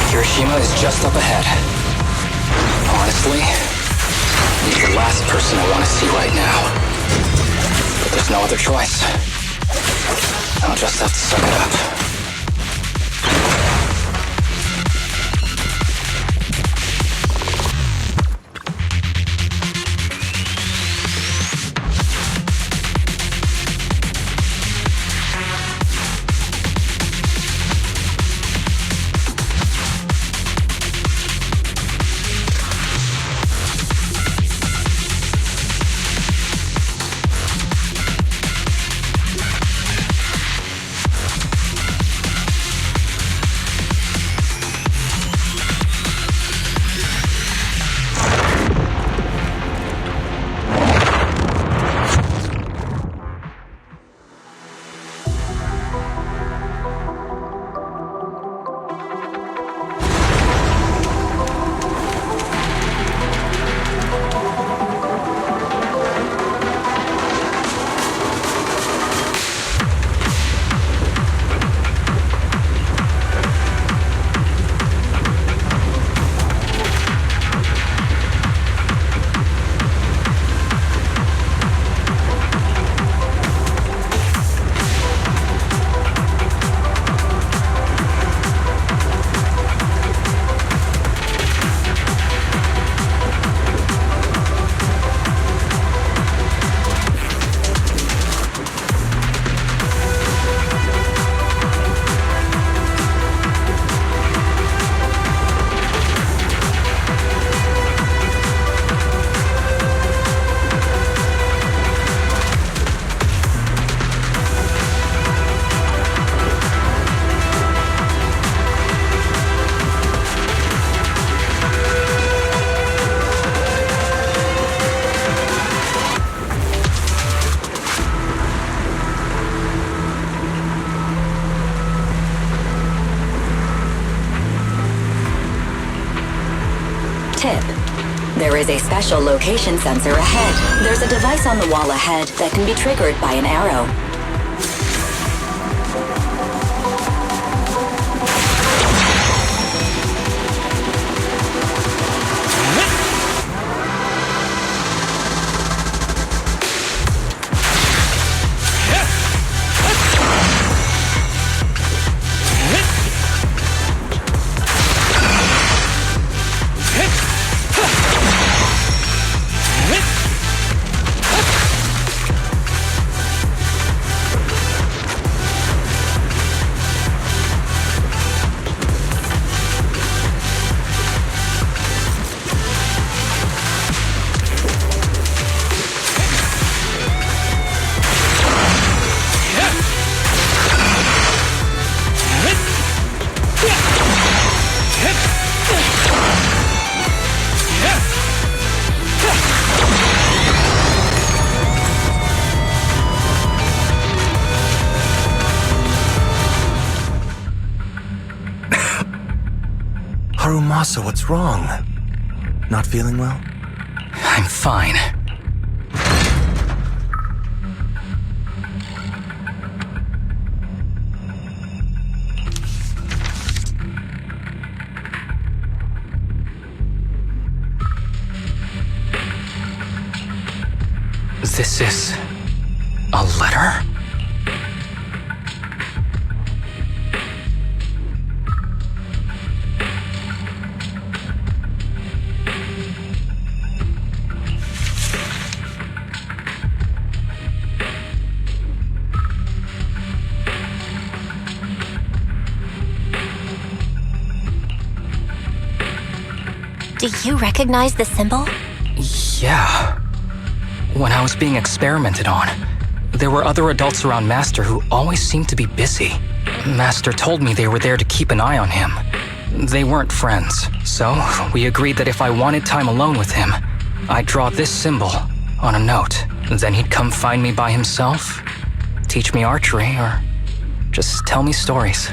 Kirishima is just up ahead. Honestly, he's the last person I want to see right now. But there's no other choice. I'll just have to suck it up.
Tip. There is a special location sensor ahead. There's a device on the wall ahead that can be triggered by an arrow.
Harumasa, what's wrong? Not feeling well?
I'm fine. This is a letter?
Do you recognize the symbol?
Yeah. When I was being experimented on, there were other adults around Master who always seemed to be busy. Master told me they were there to keep an eye on him. They weren't friends, so we agreed that if I wanted time alone with him, I'd draw this symbol on a note. Then he'd come find me by himself, teach me archery, or just tell me stories.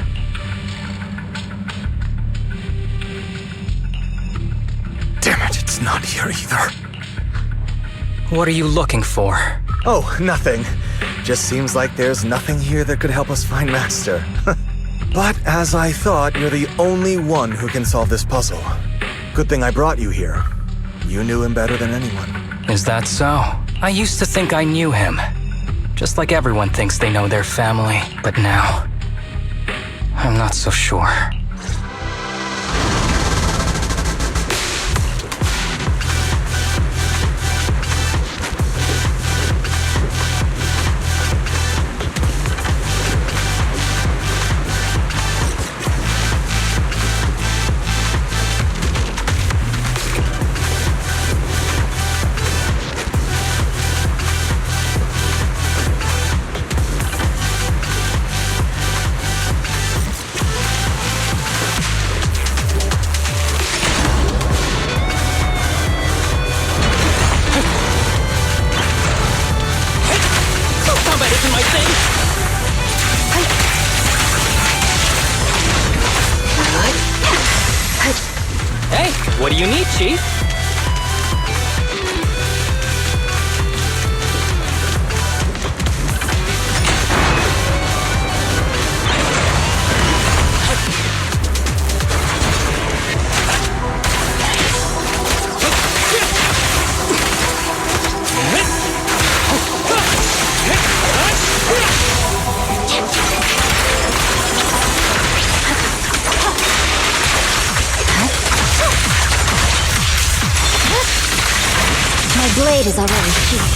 Damn it, it's not here either.
What are you looking for?
Oh, nothing. Just seems like there's nothing here that could help us find Master. But as I thought, you're the only one who can solve this puzzle. Good thing I brought you here. You knew him better than anyone.
Is that so? I used to think I knew him. Just like everyone thinks they know their family. But now, I'm not so sure. What do you need, Chief?
My blade is already sheathed.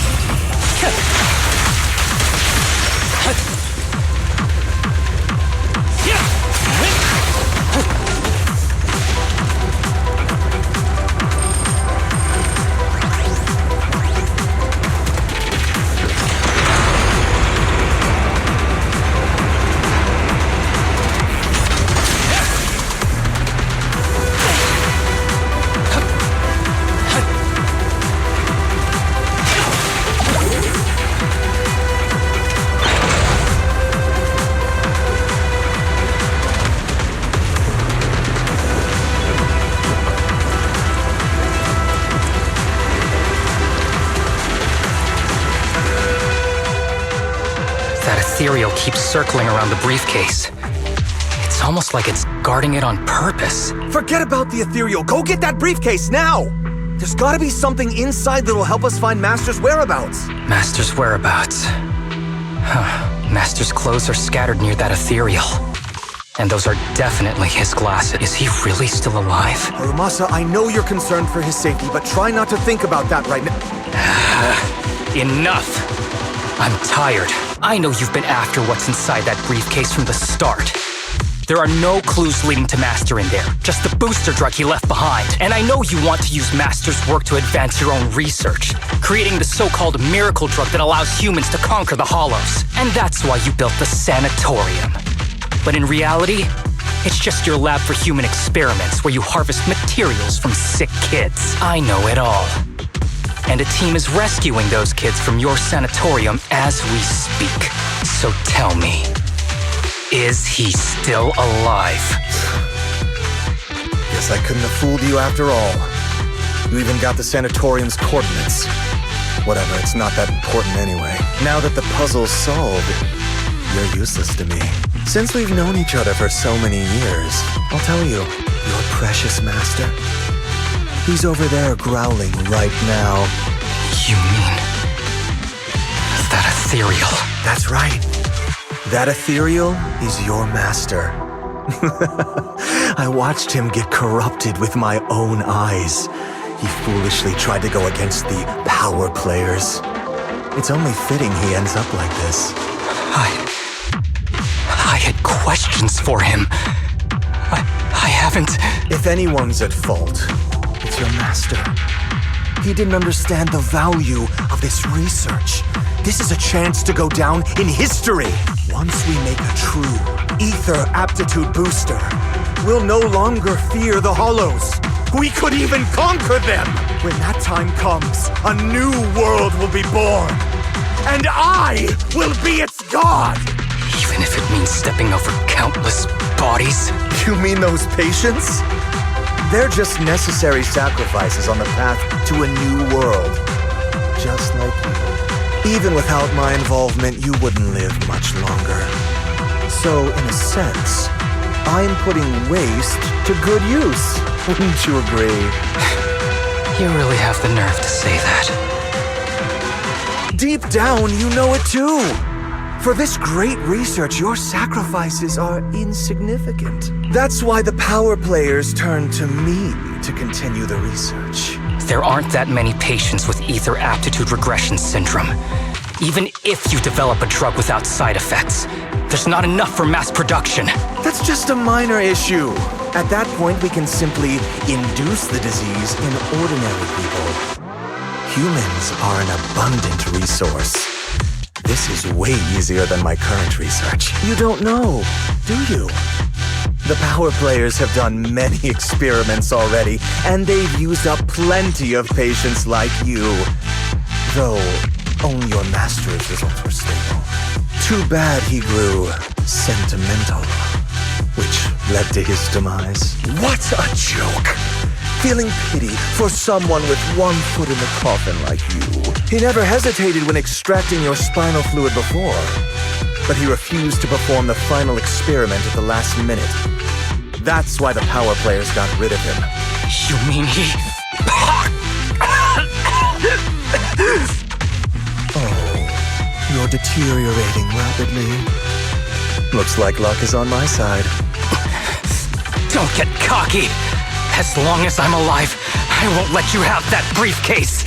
Ethereal keeps circling around the briefcase. It's almost like it's guarding it on purpose.
Forget about the ethereal. Go get that briefcase now! There's gotta be something inside that'll help us find Master's whereabouts.
Master's whereabouts. Huh. Master's clothes are scattered near that ethereal. And those are definitely his glasses. Is he really still alive?
Harumasa, I know you're concerned for his safety, but try not to think about that right now.
Enough! I'm tired. I know you've been after what's inside that briefcase from the start. There are no clues leading to Master in there, just the booster drug he left behind. And I know you want to use Master's work to advance your own research, creating the so-called miracle drug that allows humans to conquer the Hollows. And that's why you built the sanatorium. But in reality, it's just your lab for human experiments where you harvest materials from sick kids. I know it all. And a team is rescuing those kids from your sanatorium as we speak. So tell me, is he still alive?
You're Guess I couldn't have fooled you after all. You even got the sanatorium's coordinates. Whatever, it's not that important anyway. Now that the puzzle's solved, you're useless to me. Since we've known each other for so many years, I'll tell you, your precious master, he's over there growling right now.
You mean that ethereal?
That's right. That ethereal is your master. I watched him get corrupted with my own eyes. He foolishly tried to go against the power players. It's only fitting he ends up like this.
I had questions for him. I haven't...
If anyone's at fault, it's your master. He didn't understand the value of this research. This is a chance to go down in history. Once we make a true ether aptitude booster, we'll no longer fear the hollows. We could even conquer them. When that time comes, a new world will be born. And I will be its god.
Even if it means stepping over countless bodies?
You mean those patients? They're just necessary sacrifices on the path to a new world. Just like you. Even without my involvement, you wouldn't live much longer. So, in a sense, I'm putting waste to good use. Wouldn't you agree?
You really have the nerve to say that.
Deep down, you know it too. For this great research, your sacrifices are insignificant. That's why the power players turn to me to continue the research.
There aren't that many patients with ether aptitude regression syndrome. Even if you develop a drug without side effects, there's not enough for mass production.
That's just a minor issue. At that point, we can simply induce the disease in ordinary people. Humans are an abundant resource. This is way easier than my current research. You don't know, do you? The power players have done many experiments already, and they've used up plenty of patients like you. Though, only your master's results were stable. Too bad he grew sentimental, which led to his demise. What a joke! Feeling pity for someone with one foot in the coffin like you. He never hesitated when extracting your spinal fluid before, but he refused to perform the final experiment at the last minute. That's why the power players got rid of him.
You mean he...
Oh, you're deteriorating rapidly. Looks like luck is on my side.
Don't get cocky! As long as I'm alive, I won't let you have that briefcase!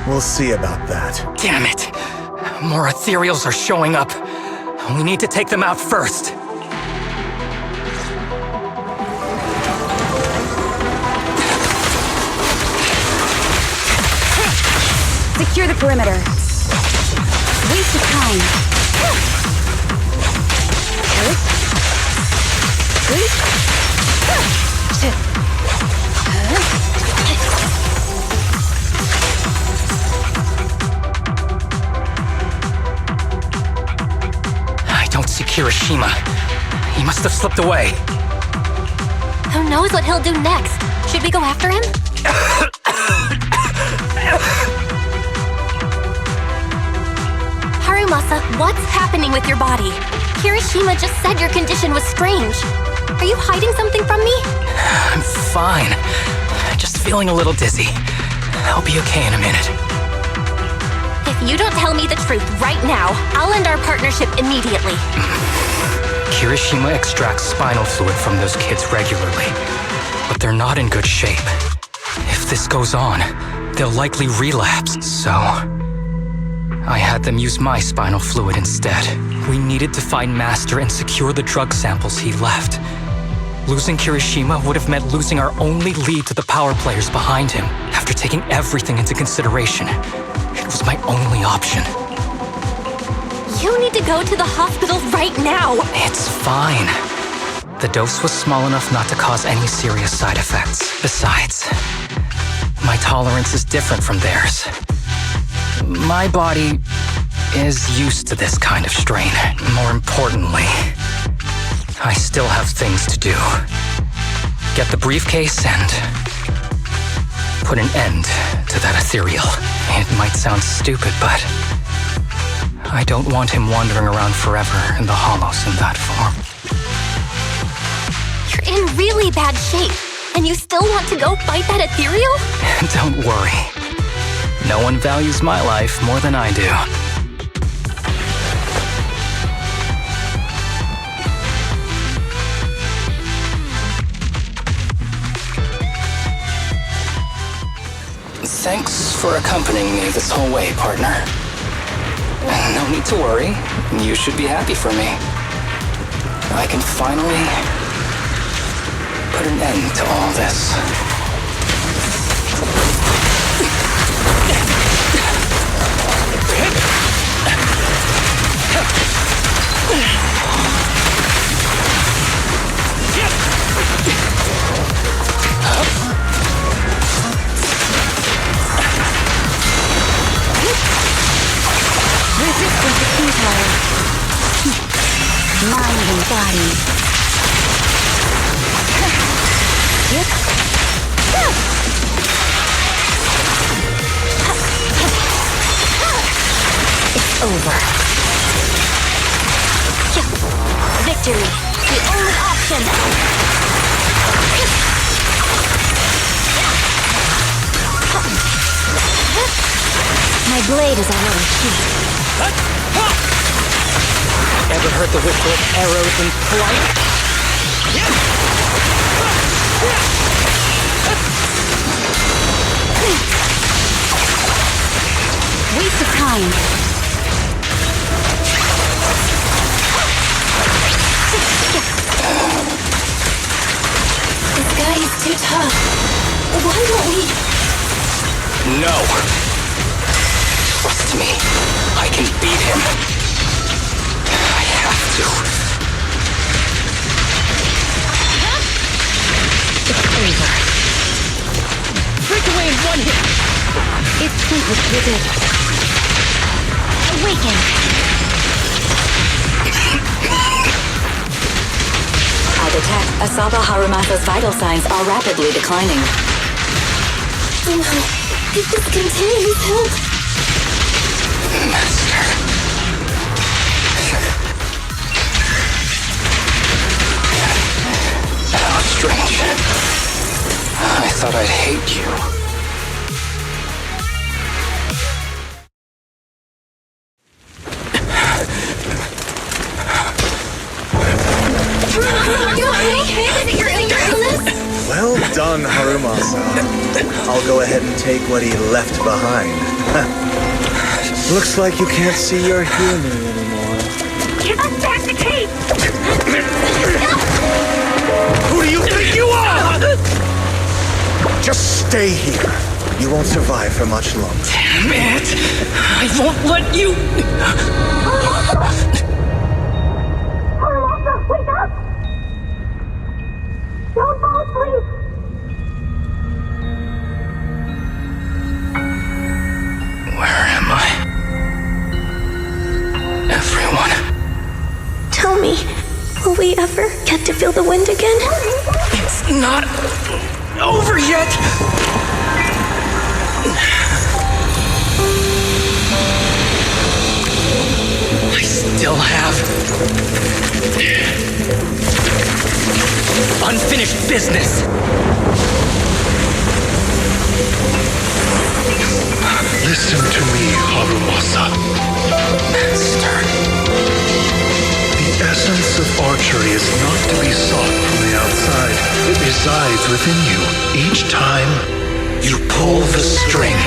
We'll see about that.
Damn it! More ethereals are showing up. We need to take them out first.
Secure the perimeter. Waste of time.
I don't see Kirishima. He must have slipped away.
Who knows what he'll do next? Should we go after him? Harumasa, what's happening with your body? Kirishima just said your condition was strange. Are you hiding something from me?
I'm fine. Just feeling a little dizzy. I'll be okay in a minute.
If you don't tell me the truth right now, I'll end our partnership immediately.
Kirishima extracts spinal fluid from those kids regularly, but they're not in good shape. If this goes on, they'll likely relapse, so... I had them use my spinal fluid instead. We needed to find Master and secure the drug samples he left. Losing Kirishima would have meant losing our only lead to the power players behind him. After taking everything into consideration, it was my only option.
You need to go to the hospital right now!
It's fine. The dose was small enough not to cause any serious side effects. Besides, my tolerance is different from theirs. My body is used to this kind of strain. More importantly, I still have things to do. get the briefcase and put an end to that ethereal. It might sound stupid, but I don't want him wandering around forever in the hollows in that form.
You're in really bad shape, and you still want to go fight that ethereal?
Don't worry. No one values my life more than I do. Thanks for accompanying me this whole way, partner. No need to worry. You should be happy for me. I can finally put an end to all this.
Resistance is futile. Mind and body. It's over.
Victory, the only option.
My blade is already sheathed.
Ever heard the whistle of arrows in flight?
Waste of time.
This guy is too tough. Why won't we?
No. Trust me. I can beat him. I have to.
It's over.
Break away in one hit.
Its fate was withered. Awaken!
I detect Asaba Harumasa's vital signs are rapidly declining.
Oh no. If this continues, help.
Master. How strange. I thought I'd hate you.
Well done, Harumasa. I'll go ahead and take what he left behind. Looks like you can't see your human anymore.
Give us back the tape!
Who do you think you are? Just stay here. You won't survive for much longer.
Damn it! I won't let you...
Harumasa, wake up! Don't fall asleep!
Where am I? Everyone.
Tell me, will we ever get to feel the wind again?
It's not over yet! I still have unfinished business.
Listen to me, Harumasa.
Master.
The essence of archery is not to be sought from the outside. It resides within you. Each time you pull the string.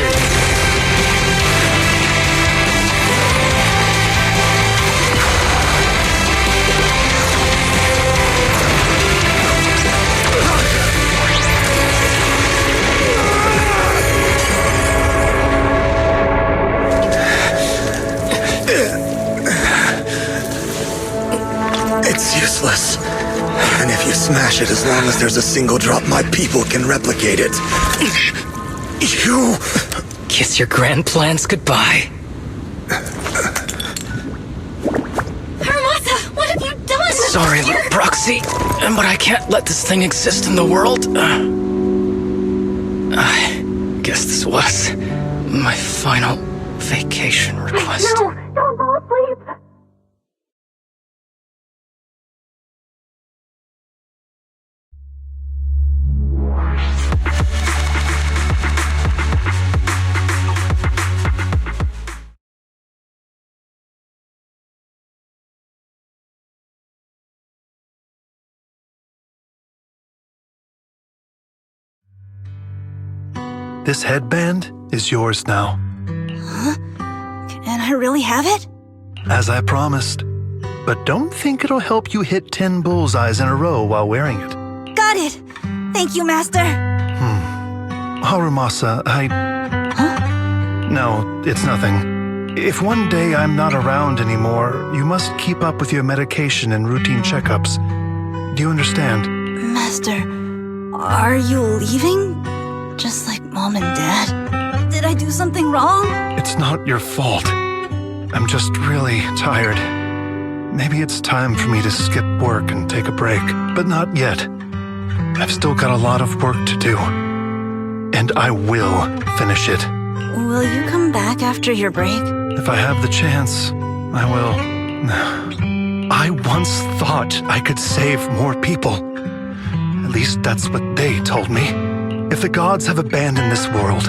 It's useless. Even if you smash it, as long as there's a single drop, my people can replicate it. You...
Kiss your grand plans goodbye.
Harumasa, what have you done?
Sorry, little proxy, but I can't let this thing exist in the world. I guess this was my final vacation request.
No, don't go asleep.
This headband is yours now.
Huh? Can I really have it?
As I promised. But don't think it'll help you hit 10 bullseyes in a row while wearing it.
Got it! Thank you, Master!
Harumasa,
Huh?
No, it's nothing. If one day I'm not around anymore, you must keep up with your medication and routine checkups. Do you understand?
Master, are you leaving? Just like Mom and Dad? Did I do something wrong?
It's not your fault. I'm just really tired. Maybe it's time for me to skip work and take a break, but not yet. I've still got a lot of work to do. And I will finish it.
Will you come back after your break?
If I have the chance, I will. I once thought I could save more people. At least that's what they told me. If the gods have abandoned this world,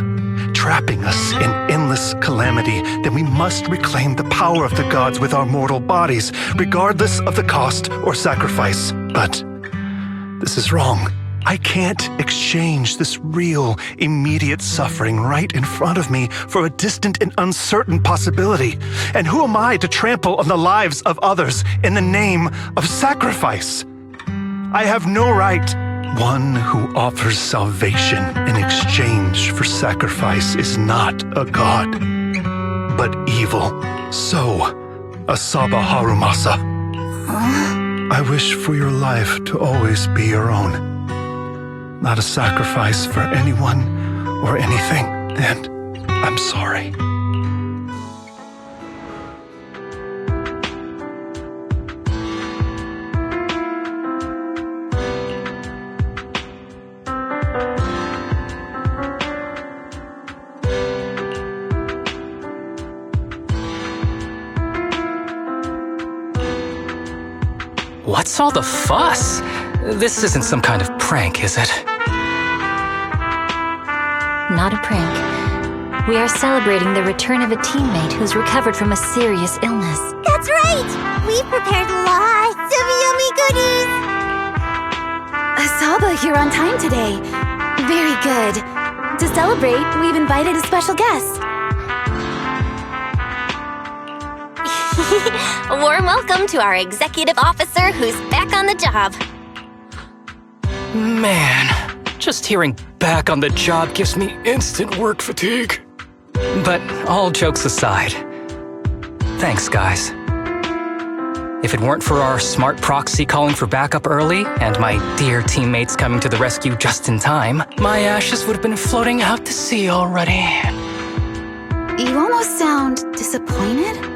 trapping us in endless calamity, then we must reclaim the power of the gods with our mortal bodies, regardless of the cost or sacrifice. But this is wrong. I can't exchange this real, immediate suffering right in front of me for a distant and uncertain possibility. And who am I to trample on the lives of others in the name of sacrifice? I have no right. One who offers salvation in exchange for sacrifice is not a god, but evil. So, Asaba Harumasa, I wish for your life to always be your own. Not a sacrifice for anyone or anything, and I'm sorry.
What's all the fuss? This isn't some kind of prank, is it?
Not a prank. We are celebrating the return of a teammate who's recovered from a serious illness.
That's right! We've prepared lots of yummy goodies!
Asaba, you're on time today. Very good. To celebrate, we've invited a special guest.
A warm welcome to our executive officer who's back on the job.
Man, just hearing back on the job gives me instant work fatigue. But all jokes aside, thanks, guys. If it weren't for our smart proxy calling for backup early and my dear teammates coming to the rescue just in time, my ashes would have been floating out to sea already.
You almost sound disappointed?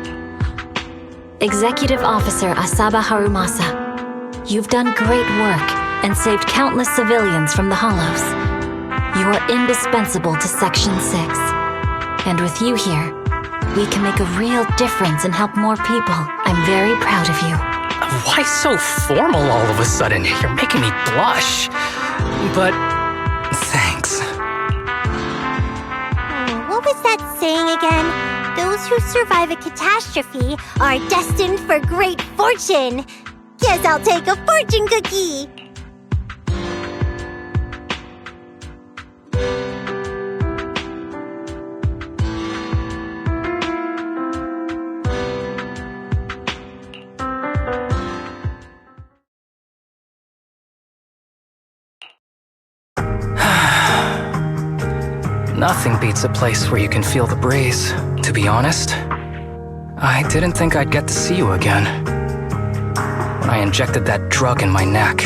Executive Officer Asaba Harumasa, you've done great work and saved countless civilians from the Hollows. You are indispensable to Section 6. And with you here, we can make a real difference and help more people. I'm very proud of you.
Why so formal all of a sudden? You're making me blush. But thanks.
What was that saying again? Those who survive a catastrophe are destined for great fortune. Guess I'll take a fortune cookie.
Nothing beats a place where you can feel the breeze, to be honest. I didn't think I'd get to see you again. When I injected that drug in my neck,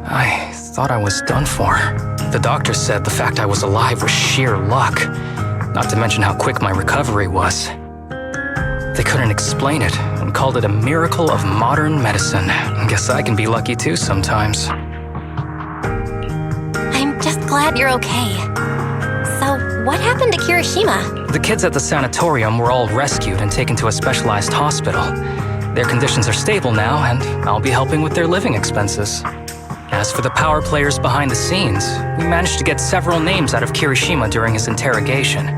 I thought I was done for. The doctor said the fact I was alive was sheer luck, not to mention how quick my recovery was. They couldn't explain it and called it a miracle of modern medicine. Guess I can be lucky too sometimes.
I'm just glad you're okay. So, what happened to Kirishima?
The kids at the sanatorium were all rescued and taken to a specialized hospital. Their conditions are stable now, and I'll be helping with their living expenses. As for the power players behind the scenes, we managed to get several names out of Kirishima during his interrogation.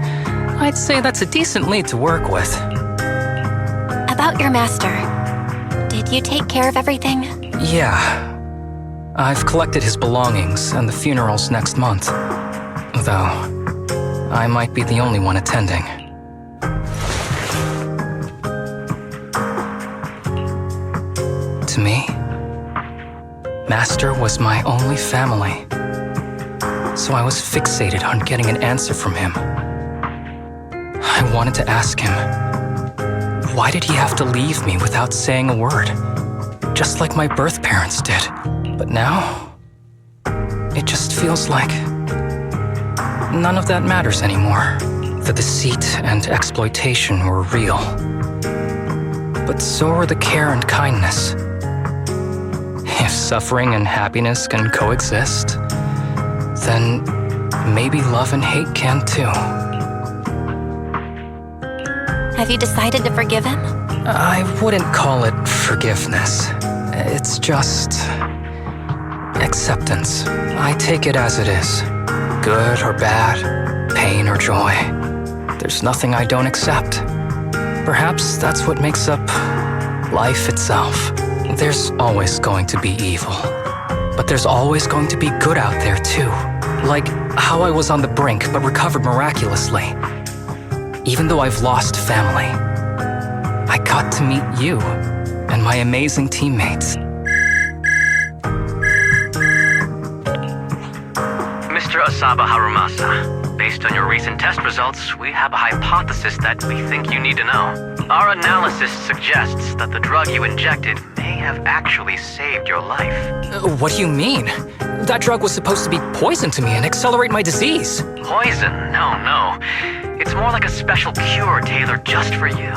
I'd say that's a decent lead to work with.
About your master. Did you take care of everything?
Yeah. I've collected his belongings, and the funeral's next month. Though, I might be the only one attending. To me, Master was my only family. So I was fixated on getting an answer from him. I wanted to ask him, why did he have to leave me without saying a word? Just like my birth parents did. But now, it just feels like none of that matters anymore. The deceit and exploitation were real. But so are the care and kindness. If suffering and happiness can coexist, then maybe love and hate can too.
Have you decided to forgive him?
I wouldn't call it forgiveness. It's just acceptance. I take it as it is. Good or bad, pain or joy. There's nothing I don't accept. Perhaps that's what makes up life itself. There's always going to be evil. But there's always going to be good out there too. Like how I was on the brink but recovered miraculously. Even though I've lost family, I got to meet you and my amazing teammates.
Mr. Asaba Harumasa, based on your recent test results, we have a hypothesis that we think you need to know. Our analysis suggests that the drug you injected may have actually saved your life.
What do you mean? That drug was supposed to be poison to me and accelerate my disease.
Poison? No. It's more like a special cure tailored just for you.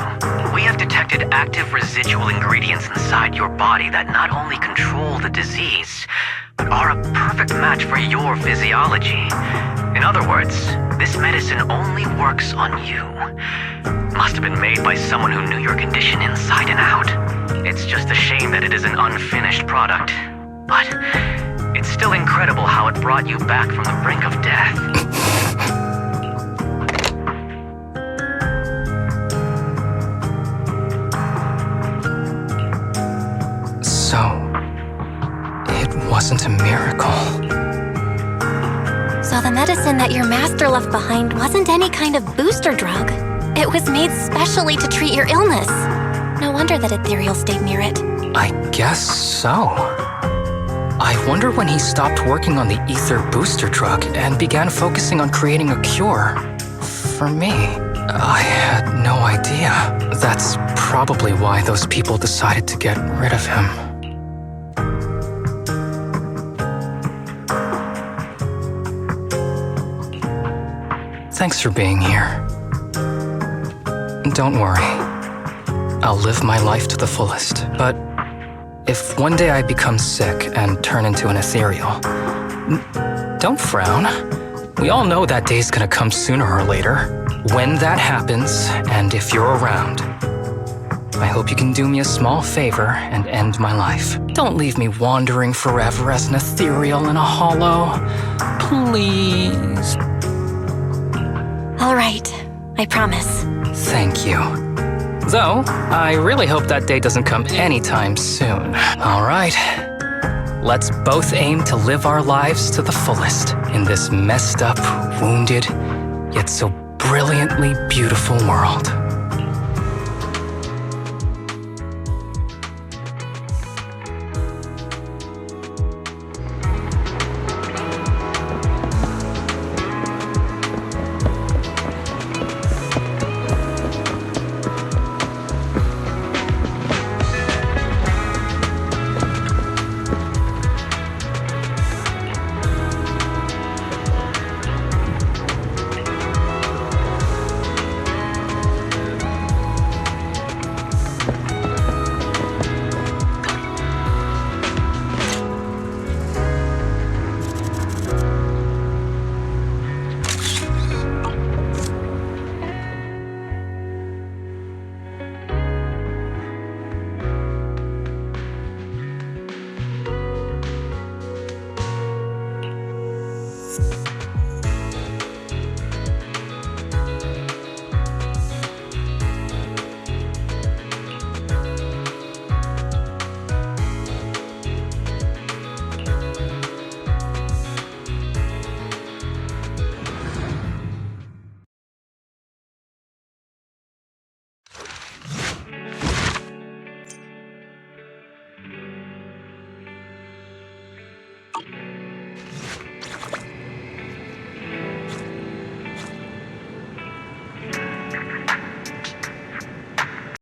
We have detected active residual ingredients inside your body that not only control the disease, but are a perfect match for your physiology. In other words, this medicine only works on you. Must have been made by someone who knew your condition inside and out. It's just a shame that it is an unfinished product. But it's still incredible how it brought you back from the brink of death.
So, it wasn't a miracle.
So the medicine that your master left behind wasn't any kind of booster drug. It was made specially to treat your illness. No wonder that Ethereal stayed near it.
I guess so. I wonder when he stopped working on the ether booster drug and began focusing on creating a cure for me. I had no idea. That's probably why those people decided to get rid of him. Thanks for being here. Don't worry. I'll live my life to the fullest. But if one day I become sick and turn into an ethereal, don't frown. We all know that day's gonna come sooner or later. When that happens, and if you're around, I hope you can do me a small favor and end my life. Don't leave me wandering forever as an ethereal in a hollow. Please.
All right, I promise.
Thank you. Though, I really hope that day doesn't come anytime soon. All right. Let's both aim to live our lives to the fullest in this messed up, wounded, yet so brilliantly beautiful world.